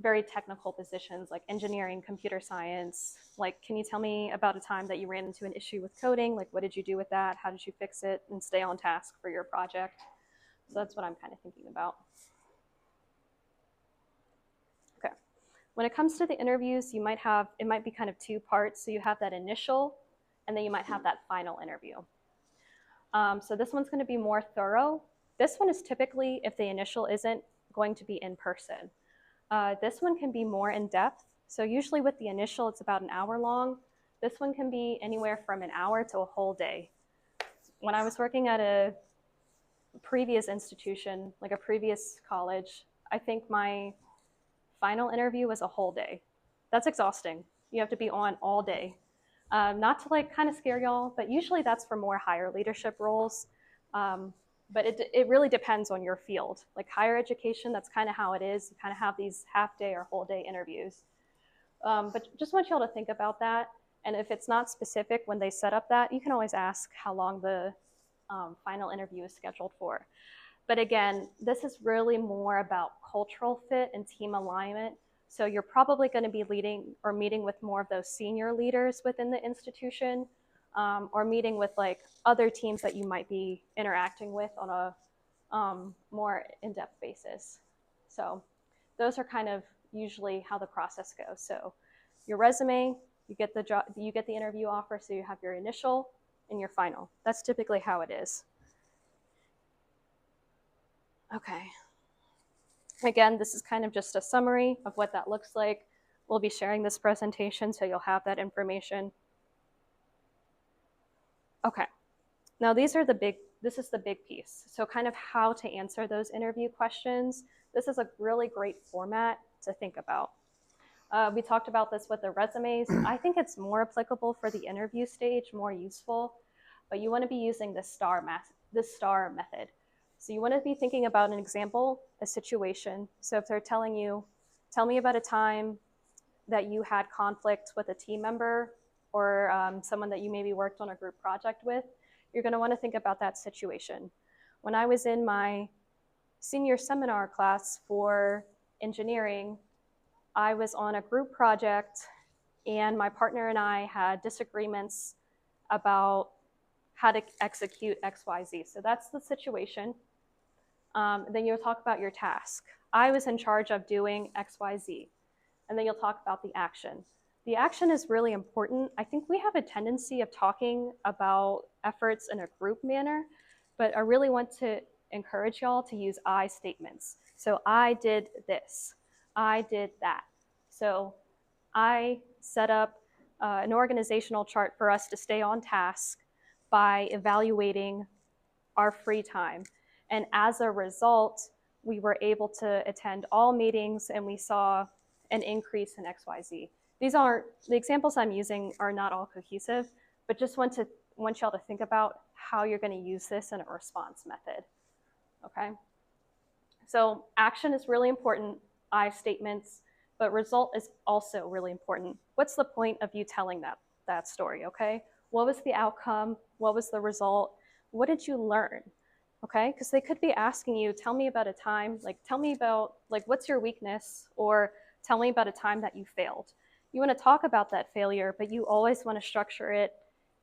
B: very technical positions like engineering, computer science. Like, can you tell me about a time that you ran into an issue with coding? Like, what did you do with that? How did you fix it and stay on task for your project? So that's what I'm kind of thinking about. Okay. When it comes to the interviews, it might be kind of 2 parts. So you have that initial, and then you might have that final interview. So this one's going to be more thorough. This one is typically, if the initial isn't, going to be in person. This one can be more in depth. So usually with the initial, it's about an hour long. This one can be anywhere from an hour to a whole day. When I was working at a previous institution, like a previous college, I think my final interview was a whole day. That's exhausting. You have to be on all day. Not to like kind of scare y'all, but usually that's for more higher leadership roles. But it really depends on your field. Like higher education, that's kind of how it is. You kind of have these half day or whole day interviews. But just want y'all to think about that. And if it's not specific when they set up that, you can always ask how long the final interview is scheduled for. But again, this is really more about cultural fit and team alignment. So you're probably going to be leading or meeting with more of those senior leaders within the institution, or meeting with like other teams that you might be interacting with on a more in-depth basis. So those are kind of usually how the process goes. So your resume, you get the interview offer, so you have your initial and your final. That's typically how it is. Okay. Again, this is kind of just a summary of what that looks like. We'll be sharing this presentation, so you'll have that information. Okay. Now this is the big piece. So kind of how to answer those interview questions. This is a really great format to think about. We talked about this with the resumes. I think it's more applicable for the interview stage, more useful, but you want to be using the STAR method. So you want to be thinking about an example, a situation. So if they're telling you, tell me about a time that you had conflict with a team member or someone that you maybe worked on a group project with, you're going to want to think about that situation. When I was in my senior seminar class for engineering, I was on a group project and my partner and I had disagreements about how to execute XYZ. So that's the situation. Then you'll talk about your task. I was in charge of doing XYZ. And then you'll talk about the action. The action is really important. I think we have a tendency of talking about efforts in a group manner, but I really want to encourage y'all to use I statements. So I did this, I did that. So I set up an organizational chart for us to stay on task by evaluating our free time. And as a result, we were able to attend all meetings and we saw an increase in XYZ. The examples I'm using are not all cohesive, but just want y'all to think about how you're going to use this in a response method. Okay? So action is really important, I statements, but result is also really important. What's the point of you telling that story, okay? What was the outcome? What was the result? What did you learn? Okay, because they could be asking you, tell me about a time, like tell me about, like, what's your weakness, or tell me about a time that you failed. You want to talk about that failure, but you always want to structure it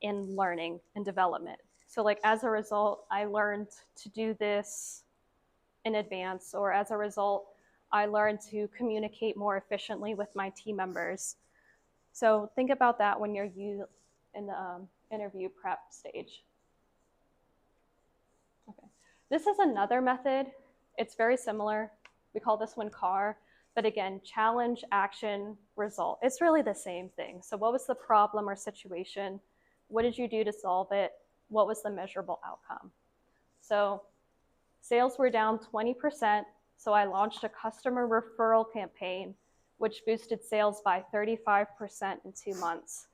B: in learning and development. So like, as a result, I learned to do this in advance, or as a result, I learned to communicate more efficiently with my team members. So think about that when you're in the interview prep stage. Okay. This is another method. It's very similar. We call this one CAR, but again, challenge, action, result. It's really the same thing. So what was the problem or situation? What did you do to solve it? What was the measurable outcome? So sales were down 20%, so I launched a customer referral campaign, which boosted sales by 35% in 2 months.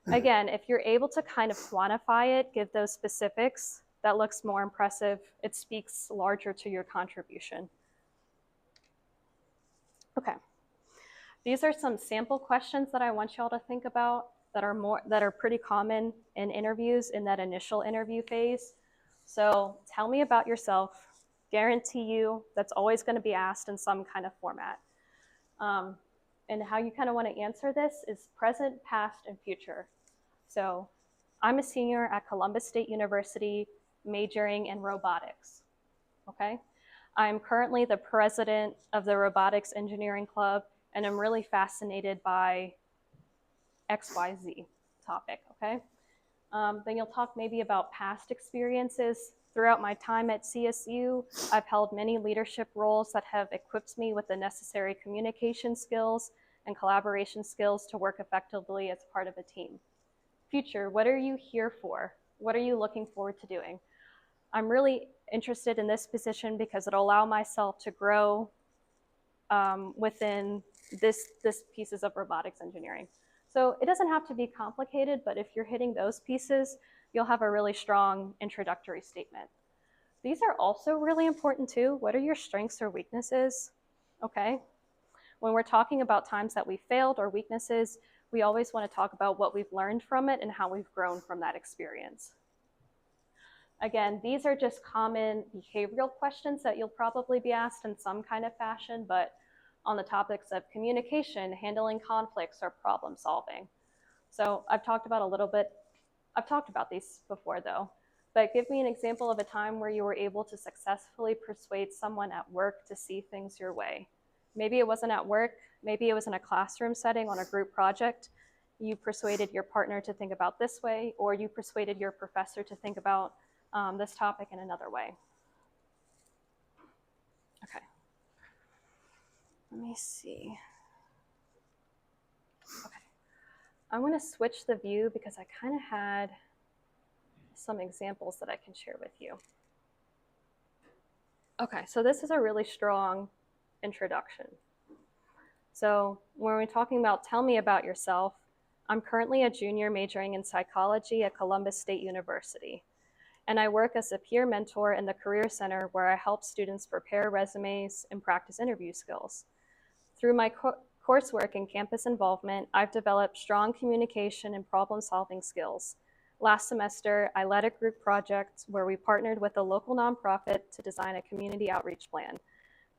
B: Again, if you're able to kind of quantify it, give those specifics, that looks more impressive. It speaks larger to your contribution. Okay. These are some sample questions that I want y'all to think about that are pretty common in interviews in that initial interview phase. So tell me about yourself. Guarantee you that's always going to be asked in some kind of format. And how you kind of want to answer this is present, past, and future. So I'm a senior at Columbus State University, majoring in robotics, okay? I'm currently the president of the Robotics Engineering Club, and I'm really fascinated by XYZ topic, okay? Then you'll talk maybe about past experiences. Throughout my time at CSU, I've held many leadership roles that have equipped me with the necessary communication skills and collaboration skills to work effectively as part of a team. Future, what are you here for? What are you looking forward to doing? I'm really interested in this position because it'll allow myself to grow within this pieces of robotics engineering. So it doesn't have to be complicated, but if you're hitting those pieces, you'll have a really strong introductory statement. These are also really important too. What are your strengths or weaknesses? Okay. When we're talking about times that we failed or weaknesses, we always want to talk about what we've learned from it and how we've grown from that experience. Again, these are just common behavioral questions that you'll probably be asked in some kind of fashion, but on the topics of communication, handling conflicts, or problem solving. So I've talked about these before though, but give me an example of a time where you were able to successfully persuade someone at work to see things your way. Maybe it wasn't at work, maybe it was in a classroom setting on a group project. You persuaded your partner to think about this way, or you persuaded your professor to think about this topic in another way. Okay. Let me see. Okay. I want to switch the view because I kind of had some examples that I can share with you. Okay, so this is a really strong introduction. So when we're talking about tell me about yourself, I'm currently a junior majoring in psychology at Columbus State University. And I work as a peer mentor in the Career Center where I help students prepare resumes and practice interview skills. Through my coursework and campus involvement, I've developed strong communication and problem-solving skills. Last semester, I led a group project where we partnered with a local nonprofit to design a community outreach plan.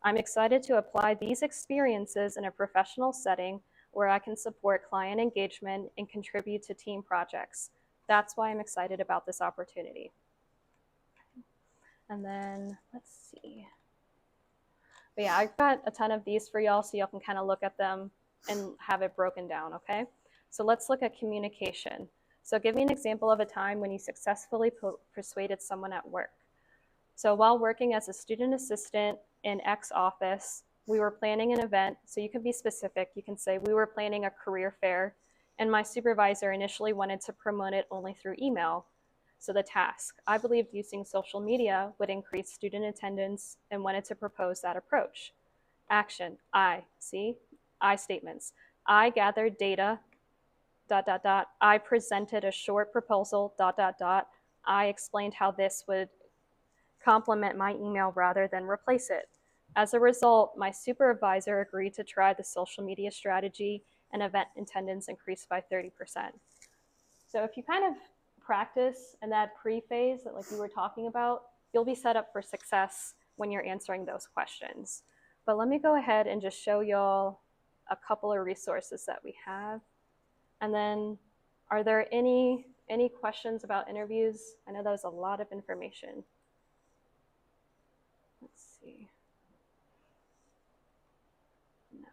B: I'm excited to apply these experiences in a professional setting where I can support client engagement and contribute to team projects. That's why I'm excited about this opportunity. And then let's see. But yeah, I've got a ton of these for y'all so y'all can kind of look at them and have it broken down, okay? So let's look at communication. So give me an example of a time when you successfully persuaded someone at work. So while working as a student assistant in X office, we were planning an event. So you can be specific. You can say we were planning a career fair and my supervisor initially wanted to promote it only through email. So the task, I believed using social media would increase student attendance and wanted to propose that approach. Action, I statements. I gathered data I presented a short proposal, I explained how this would complement my email rather than replace it. As a result, my supervisor agreed to try the social media strategy and event attendance increased by 30%. So if you kind of practice in that pre-phase that like you were talking about, you'll be set up for success when you're answering those questions. But let me go ahead and just show y'all a couple of resources that we have. And then are there any questions about interviews? I know that was a lot of information. Let's see. No.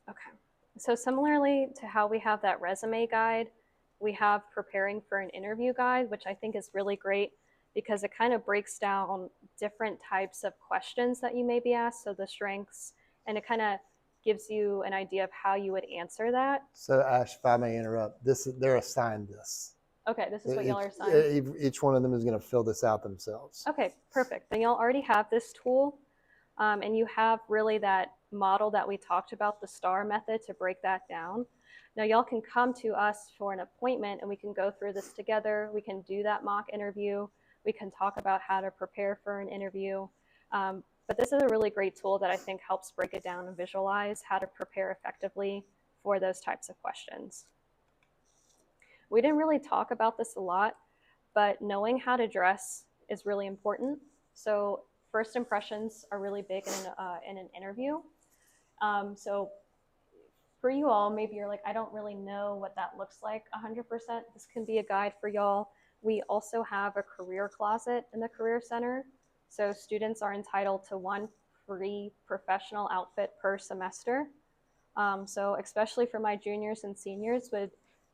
B: Okay. So similarly to how we have that resume guide, we have preparing for an interview guide, which I think is really great because it kind of breaks down different types of questions that you may be asked, so the strengths, and it kind of gives you an idea of how you would answer that.
A: So Ash, if I may interrupt, they're assigned this.
B: Okay, this is what y'all are assigned.
A: Each one of them is going to fill this out themselves.
B: Okay, perfect. Then y'all already have this tool, and you have really that model that we talked about, the STAR method, to break that down. Now y'all can come to us for an appointment and we can go through this together. We can do that mock interview. We can talk about how to prepare for an interview. But this is a really great tool that I think helps break it down and visualize how to prepare effectively for those types of questions. We didn't really talk about this a lot, but knowing how to dress is really important. So first impressions are really big in an interview. So for you all, maybe you're like, I don't really know what that looks like 100%. This can be a guide for y'all. We also have a career closet in the Career Center. So students are entitled to one free professional outfit per semester. So especially for my juniors and seniors, would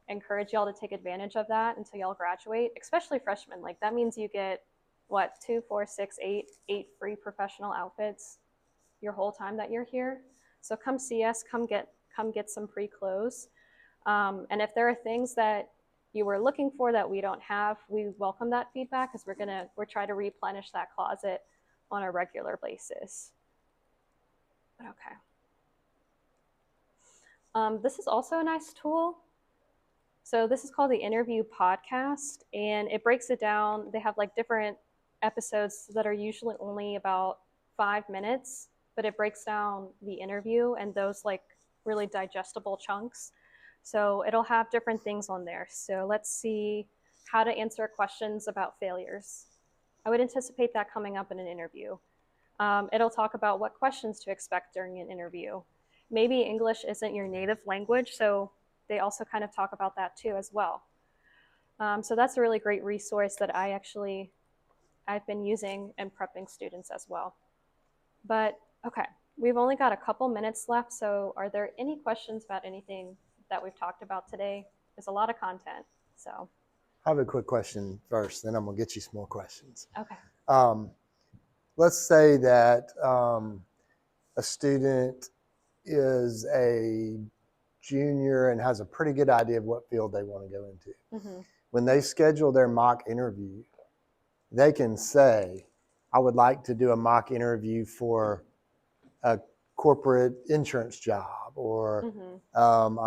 B: encourage y'all to take advantage of that until y'all graduate, especially freshmen. Like that means you get what, 2, 4, 6, 8 free professional outfits your whole time that you're here. So come see us, come get some free clothes. And if there are things that you were looking for that we don't have, we welcome that feedback because we're trying to replenish that closet on a regular basis. But okay. This is also a nice tool. So this is called the Interview Podcast, and it breaks it down. They have like different episodes that are usually only about 5 minutes, but it breaks down the interview and those like really digestible chunks. So it'll have different things on there. So let's see how to answer questions about failures. I would anticipate that coming up in an interview. It'll talk about what questions to expect during an interview. Maybe English isn't your native language, so they also kind of talk about that too as well. So that's a really great resource that I've been using and prepping students as well. But okay, we've only got a couple minutes left, so are there any questions about anything that we've talked about today? There's a lot of content, so.
A: I have a quick question first, then I'm going to get you some more questions.
B: Okay.
A: Let's say that a student is a junior and has a pretty good idea of what field they want to go into.
B: Mm-hmm.
A: When they schedule their mock interview, they can say, I would like to do a mock interview for a corporate insurance job, or
B: Mm-hmm.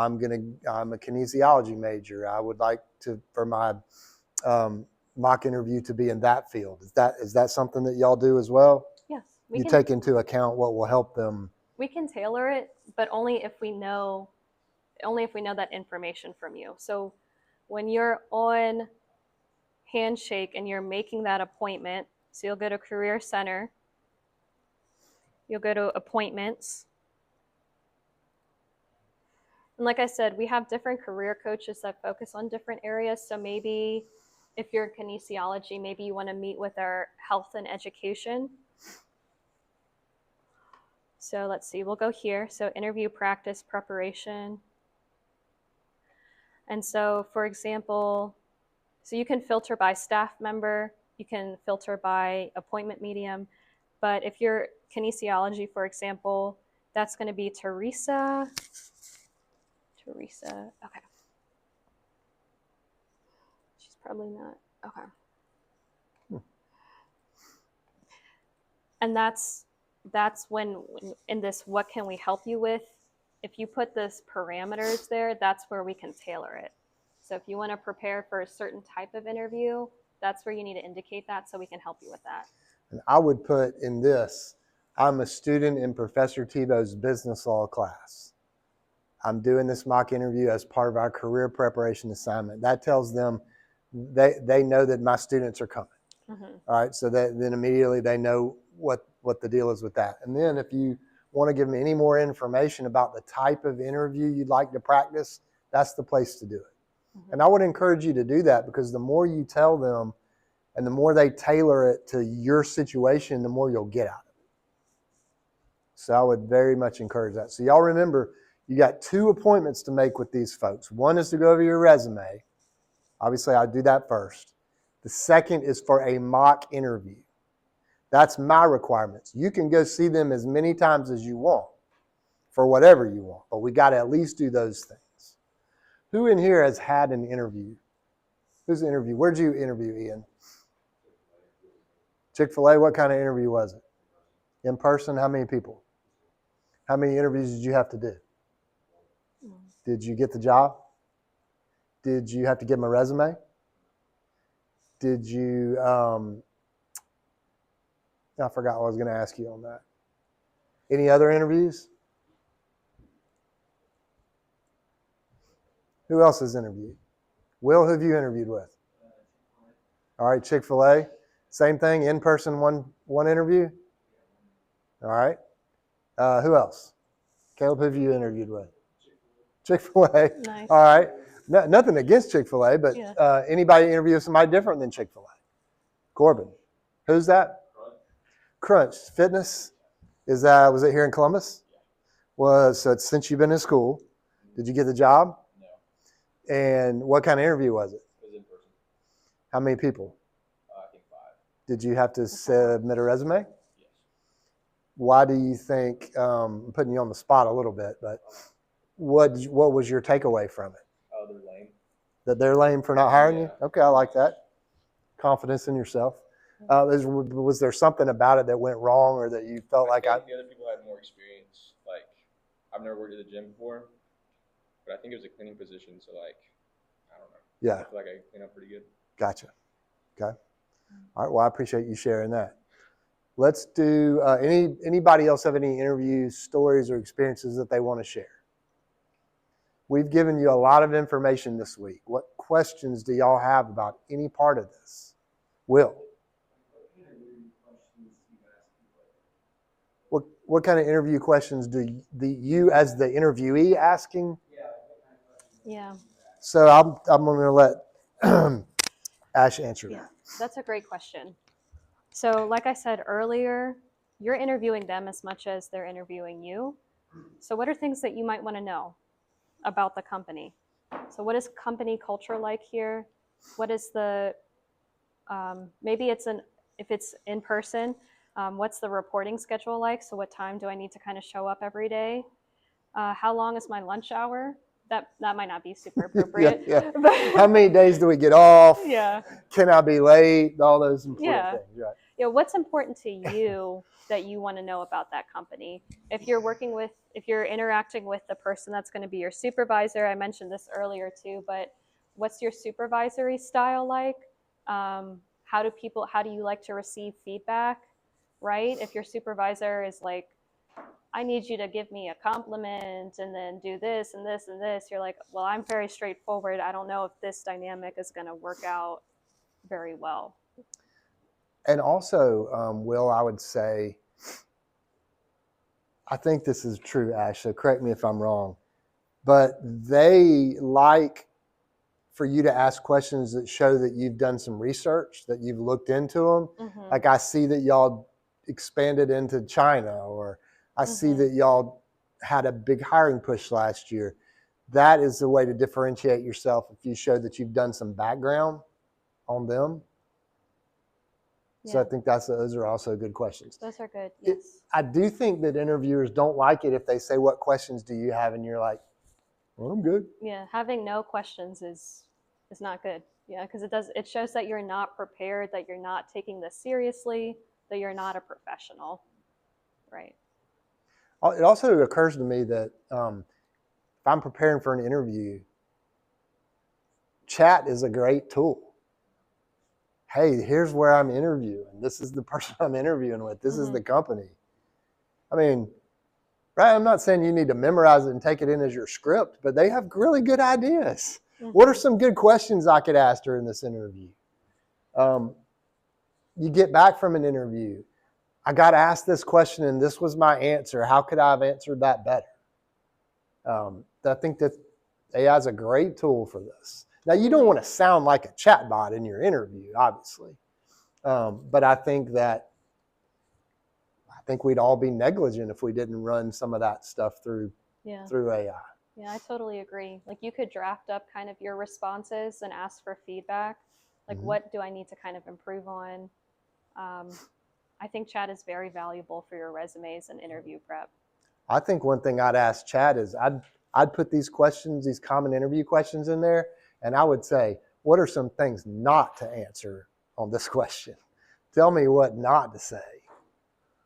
A: I'm a kinesiology major. I would like for my mock interview to be in that field. Is that something that y'all do as well?
B: Yes.
A: You take into account what will help them.
B: We can tailor it, but only if we know that information from you. So when you're on Handshake and you're making that appointment, so you'll go to Career Center, you'll go to Appointments. And like I said, we have different career coaches that focus on different areas. So maybe if you're in kinesiology, maybe you want to meet with our health and education. So let's see, we'll go here. So interview practice preparation. And so for example, so you can filter by staff member, you can filter by appointment medium, but if you're kinesiology, for example, that's going to be Teresa, okay. probably not. Okay. And that's when in this what can we help you with? If you put this parameters there, that's where we can tailor it. So if you want to prepare for a certain type of interview, that's where you need to indicate that so we can help you with that.
A: And I would put in this, I'm a student in Professor Tebow's business law class. I'm doing this mock interview as part of our career preparation assignment. That tells them they know that my students are coming.
B: Mm-hmm.
A: All right, so then immediately they know what the deal is with that. And then if you want to give them any more information about the type of interview you'd like to practice, that's the place to do it.
B: Mm-hmm.
A: And I would encourage you to do that, because the more you tell them and the more they tailor it to your situation, the more you'll get out of it. So I would very much encourage that. So y'all remember, you got 2 appointments to make with these folks. One is to go over your resume. Obviously, I'll do that first. The second is for a mock interview. That's my requirements. You can go see them as many times as you want for whatever you want, but we got to at least do those things. Who in here has had an interview? Who's interviewed? Where'd you interview, Ian? Chick-fil-A. What kind of interview was it? In person? How many people? How many interviews did you have to do? Did you get the job? Did you have to give them a resume? Did you, I forgot what I was going to ask you on that. Any other interviews? Who else has interviewed? Will, who have you interviewed with? All right, Chick-fil-A. Same thing, in person, one interview? All right. Who else? Caleb, who have you interviewed with? Chick-fil-A.
B: Nice.
A: All right. Nothing against Chick-fil-A, but
B: Yeah.
A: Anybody interview with somebody different than Chick-fil-A? Corbin. Who's that? Crunch Fitness. Was it here in Columbus? So it's since you've been in school. Did you get the job?
D: No.
A: And what kind of interview was it?
D: It was in person.
A: How many people?
D: I think 5.
A: Did you have to submit a resume?
D: Yes.
A: Why do you think, I'm putting you on the spot a little bit, but what was your takeaway from it?
D: Oh, they're lame.
A: That they're lame for not hiring you?
D: Yeah.
A: Okay, I like that. Confidence in yourself. Was there something about it that went wrong, or that you felt
D: I think the other people had more experience. Like, I've never worked at the gym before, but I think it was a cleaning position, so like, I don't know.
A: Yeah.
D: I feel like I clean up pretty good.
A: Gotcha. Okay. All right. Well, I appreciate you sharing that. Let's do, anybody else have any interview stories or experiences that they want to share? We've given you a lot of information this week. What questions do y'all have about any part of this? Will? What kind of interview questions do you as the interviewee asking?
B: Yeah.
A: So I'm going to let Ash answer that.
B: That's a great question. So like I said earlier, you're interviewing them as much as they're interviewing you. So what are things that you might want to know about the company? So what is company culture like here? What is the, maybe if it's in person, what's the reporting schedule like? So what time do I need to kind of show up every day? How long is my lunch hour? That might not be super appropriate.
A: Yeah.
B: But
A: How many days do we get off?
B: yeah.
A: Can I be late? All those important things. Right.
B: Yeah, what's important to you that you want to know about that company? If you're interacting with the person that's going to be your supervisor, I mentioned this earlier too, but what's your supervisory style like? How do you like to receive feedback, right? If your supervisor is like, I need you to give me a compliment and then do this and this and this, you're like, well, I'm very straightforward. I don't know if this dynamic is going to work out very well.
A: And also, Will, I would say, I think this is true, Ash, so correct me if I'm wrong, but they like for you to ask questions that show that you've done some research, that you've looked into them.
B: Mm-hmm.
A: Like I see that y'all expanded into China, or I see that y'all had a big hiring push last year. That is the way to differentiate yourself, if you show that you've done some background on them. So I think those are also good questions.
B: Those are good, yes.
A: I do think that interviewers don't like it if they say, what questions do you have? And you're like, well, I'm good.
B: Yeah, having no questions is not good. Yeah, because it shows that you're not prepared, that you're not taking this seriously, that you're not a professional. Right.
A: It also occurs to me that if I'm preparing for an interview, chat is a great tool. Hey, here's where I'm interviewing. This is the person I'm interviewing with. This is the company. I mean, right, I'm not saying you need to memorize it and take it in as your script, but they have really good ideas. What are some good questions I could ask during this interview? You get back from an interview. I got asked this question and this was my answer. How could I have answered that better? I think that AI is a great tool for this. Now, you don't want to sound like a chatbot in your interview, obviously. But I think we'd all be negligent if we didn't run some of that stuff through AI.
B: Yeah, I totally agree. Like you could draft up kind of your responses and ask for feedback. Like what do I need to kind of improve on? I think chat is very valuable for your resumes and interview prep.
A: I think one thing I'd ask chat is I'd put these questions, these common interview questions in there, and I would say, what are some things not to answer on this question? Tell me what not to say.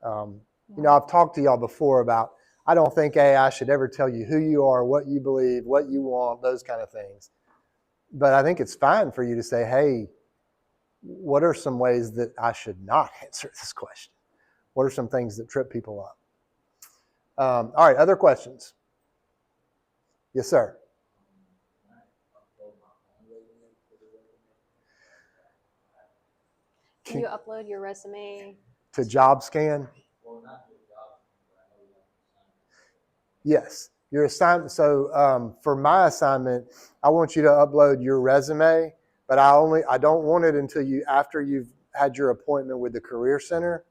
A: You know, I've talked to y'all before about I don't think AI should ever tell you who you are, what you believe, what you want, those kind of things. But I think it's fine for you to say, hey, what are some ways that I should not answer this question? What are some things that trip people up? All right, other questions? Yes, sir.
B: Can you upload your resume
A: to JobScan? Yes, your assignment. So for my assignment, I want you to upload your resume, but I don't want it until after you've had your appointment with the Career Center,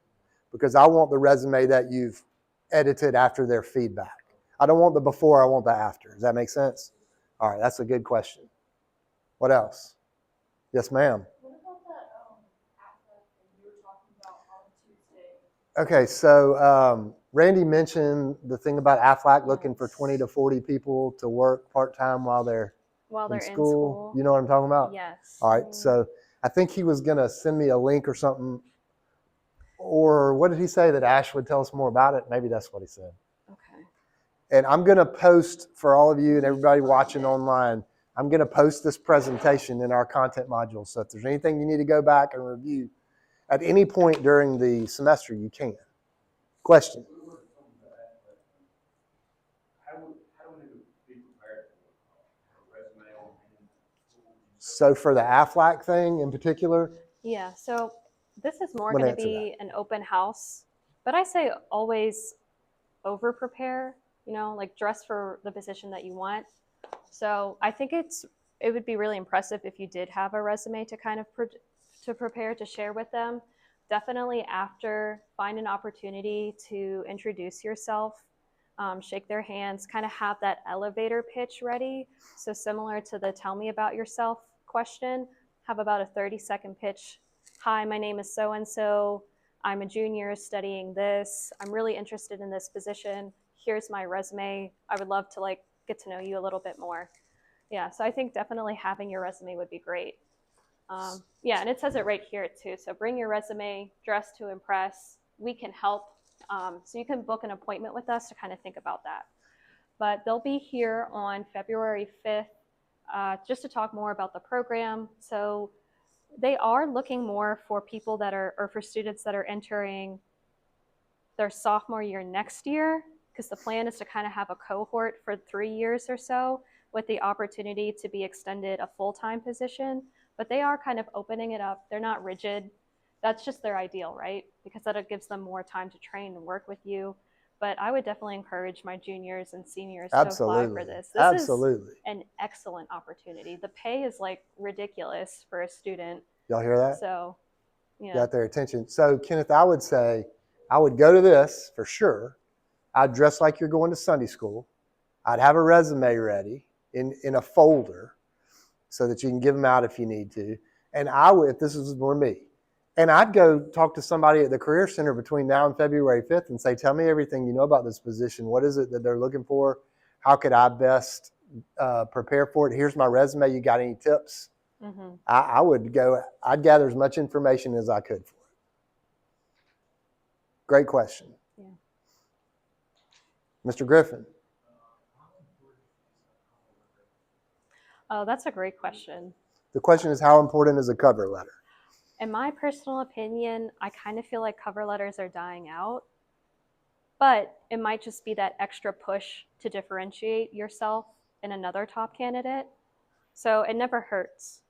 A: because I want the resume that you've edited after their feedback. I don't want the before, I want the after. Does that make sense? All right, that's a good question. What else? Yes, ma'am.
C: What about that aspect that you were talking about on Tuesday?
A: Okay, so Randy mentioned the thing about Aflac looking for 20 to 40 people to work part-time while they're in school. You know what I'm talking about?
B: Yes.
A: All right, so I think he was going to send me a link or something. Or what did he say, that Ash would tell us more about it? Maybe that's what he said.
B: Okay.
A: And I'm going to post for all of you and everybody watching online, I'm going to post this presentation in our content module. So if there's anything you need to go back and review at any point during the semester, you can. Question?
E: How do we be prepared for a resume on hand?
A: So for the Aflac thing in particular?
B: Yeah, so this is more going to be an open house, but I say always over prepare, you know, like dress for the position that you want. So I think it would be really impressive if you did have a resume to kind of to prepare to share with them. Definitely after, find an opportunity to introduce yourself, shake their hands, kind of have that elevator pitch ready. So similar to the tell me about yourself question, have about a 30-second pitch. Hi, my name is so-and-so. I'm a junior studying this. I'm really interested in this position. Here's my resume. I would love to get to know you a little bit more. Yeah, so I think definitely having your resume would be great. Yeah, and it says it right here too. So bring your resume, dress to impress. We can help. So you can book an appointment with us to kind of think about that. But they'll be here on February 5th just to talk more about the program. So they are looking more for people that are, or for students that are entering their sophomore year next year, because the plan is to kind of have a cohort for 3 years or so with the opportunity to be extended a full-time position. But they are kind of opening it up. They're not rigid. That's just their ideal, right? Because that gives them more time to train and work with you. But I would definitely encourage my juniors and seniors to apply for this. This is an excellent opportunity. The pay is ridiculous for a student.
A: Y'all hear that?
B: So, yeah.
A: Got their attention. So, Kenneth, I would say I would go to this for sure. I'd dress like you're going to Sunday school. I'd have a resume ready in a folder so that you can give them out if you need to. And I would, if this was for me, and I'd go talk to somebody at the Career Center between now and February 5th and say, tell me everything you know about this position. What is it that they're looking for? How could I best prepare for it? Here's my resume. You got any tips?
B: Mhm.
A: I'd gather as much information as I could for it. Great question.
B: Yeah.
A: Mr. Griffin.
B: Oh, that's a great question.
A: The question is, how important is a cover letter?
B: In my personal opinion, I kind of feel like cover letters are dying out, but it might just be that extra push to differentiate yourself in another top candidate. So it never hurts.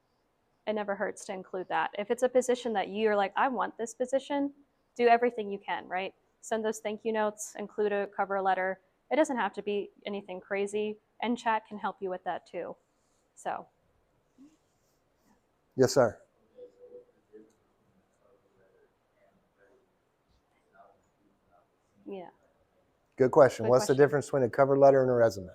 B: It never hurts to include that. If it's a position that you're like, I want this position, do everything you can, right? Send those thank you notes, include a cover letter. It doesn't have to be anything crazy, and chat can help you with that too. So,
A: Yes, sir.
B: yeah.
A: Good question.
B: Good
A: What's the
B: question.
A: difference between a cover letter and a resume?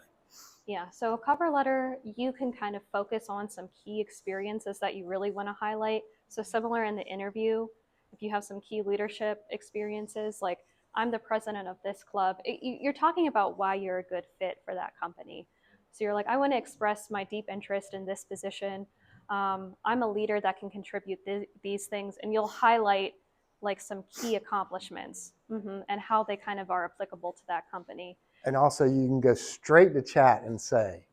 B: Yeah, so a cover letter, you can kind of focus on some key experiences that you really want to highlight. So, similar in the interview, if you have some key leadership experiences, like I'm the president of this club, you're talking about why you're a good fit for that company. So, you're like, I want to express my deep interest in this position. I'm a leader that can contribute these things, and you'll highlight like some key accomplishments and how they kind of are applicable to that company.
A: And also, you can go straight to chat and say,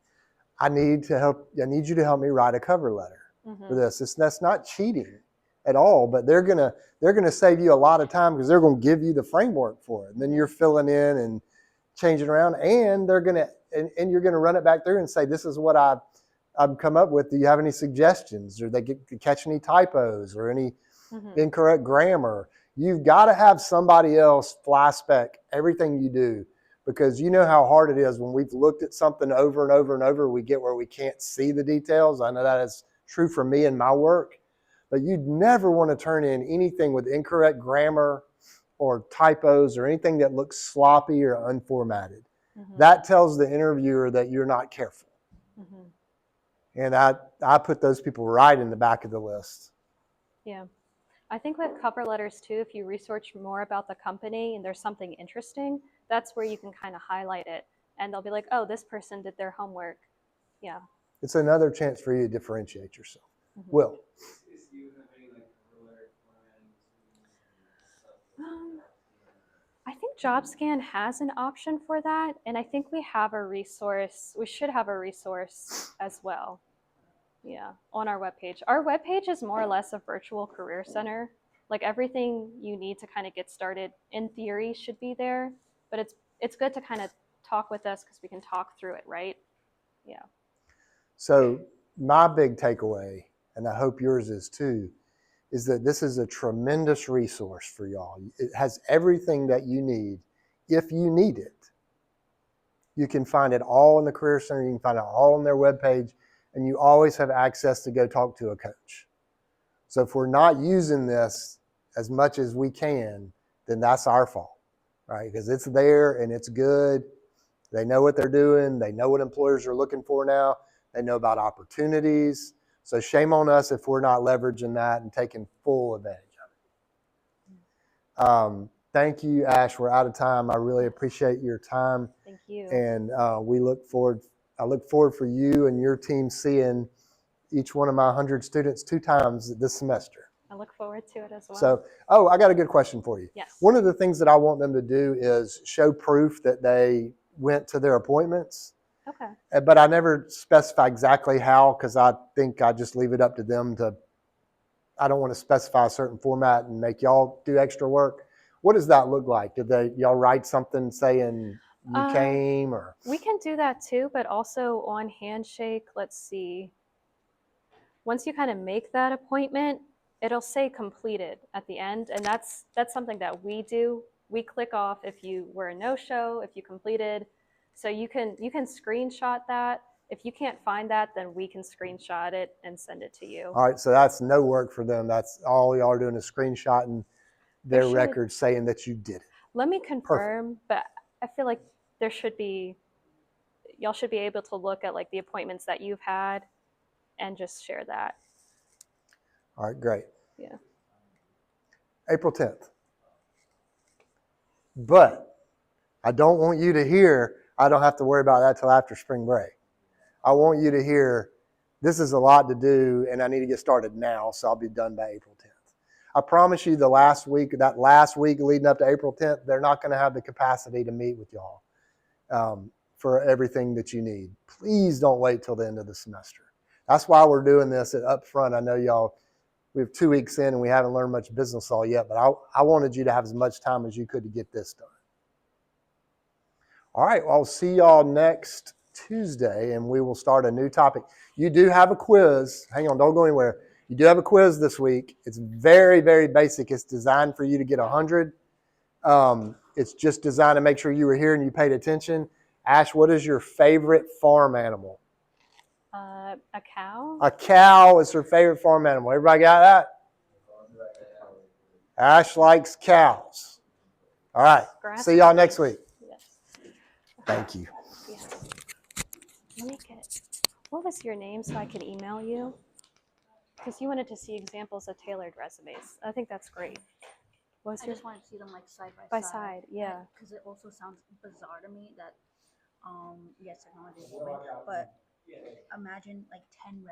A: I need you to help me write a cover letter for this. That's not cheating at all, but they're gonna save you a lot of time because they're gonna give you the framework for it. And then you're filling in and changing around, and you're gonna run it back through and say, this is what I've come up with. Do you have any suggestions? Or they catch any typos or any incorrect grammar? You've got to have somebody else fly spec everything you do, because you know how hard it is when we've looked at something over and over and over, we get where we can't see the details. I know that is true for me in my work, but you'd never want to turn in anything with incorrect grammar or typos or anything that looks sloppy or unformatted. That tells the interviewer that you're not careful. And I put those people right in the back of the list.
B: Yeah. I think with cover letters too, if you research more about the company and there's something interesting, that's where you can kind of highlight it. And they'll be like, oh, this person did their homework. Yeah.
A: It's another chance for you to differentiate yourself. Will.
E: Do you have any like cover letter plans and stuff?
B: I think JobScan has an option for that. And I think we have a resource. We should have a resource as well. Yeah, on our webpage. Our webpage is more or less a virtual career center. Like everything you need to kind of get started, in theory, should be there. But it's good to kind of talk with us because we can talk through it, right? Yeah.
A: So my big takeaway, and I hope yours is too, is that this is a tremendous resource for y'all. It has everything that you need if you need it. You can find it all in the Career Center. You can find it all on their webpage, and you always have access to go talk to a coach. So if we're not using this as much as we can, then that's our fault, right? Because it's there and it's good. They know what they're doing. They know what employers are looking for now. They know about opportunities. So shame on us if we're not leveraging that and taking full advantage of it. Thank you, Ash. We're out of time. I really appreciate your time.
B: Thank you.
A: And I look forward for you and your team seeing each one of my 100 students 2 times this semester.
B: I look forward to it as well.
A: So, I got a good question for you.
B: Yes.
A: One of the things that I want them to do is show proof that they went to their appointments.
B: Okay.
A: But I never specify exactly how, because I think I just leave it up to them I don't want to specify a certain format and make y'all do extra work. What does that look like? Did y'all write something saying you came, or?
B: We can do that too, but also on Handshake, let's see. Once you kind of make that appointment, it'll say completed at the end, and that's something that we do. We click off if you were a no-show, if you completed. So you can screenshot that. If you can't find that, then we can screenshot it and send it to you.
A: All right, so that's no work for them. That's all y'all are doing is screenshotting their record saying that you did it.
B: Let me confirm, but I feel like y'all should be able to look at like the appointments that you've had and just share that.
A: All right, great.
B: Yeah.
A: April 10th. But I don't want you to hear, I don't have to worry about that till after spring break. I want you to hear, This is a lot to do, and I need to get started now, so I'll be done by April 10th. I promise you that last week leading up to April 10th, they're not going to have the capacity to meet with y'all for everything that you need. Please don't wait till the end of the semester. That's why we're doing this up front. I know y'all, we have 2 weeks in and we haven't learned much business law yet, but I wanted you to have as much time as you could to get this done. All right, well, I'll see y'all next Tuesday, and we will start a new topic. You do have a quiz. Hang on, don't go anywhere. You do have a quiz this week. It's very, very basic. It's designed for you to get 100. It's just designed to make sure you were here and you paid attention. Ash, what is your favorite farm animal?
B: A cow?
A: A cow is her favorite farm animal. Everybody got that? Ash likes cows. All right.
B: Grass
A: See y'all
B: cows.
A: next week.
B: Yes.
A: Thank you.
B: Yes. Let me get. What was your name so I could email you? Because you wanted to see examples of tailored resumes. I think that's great. What was
C: I
B: your
C: just wanted to see them like side
B: by side? Yeah.
C: Because it also sounds bizarre to me that yes, technology is great, but imagine like 10 resumes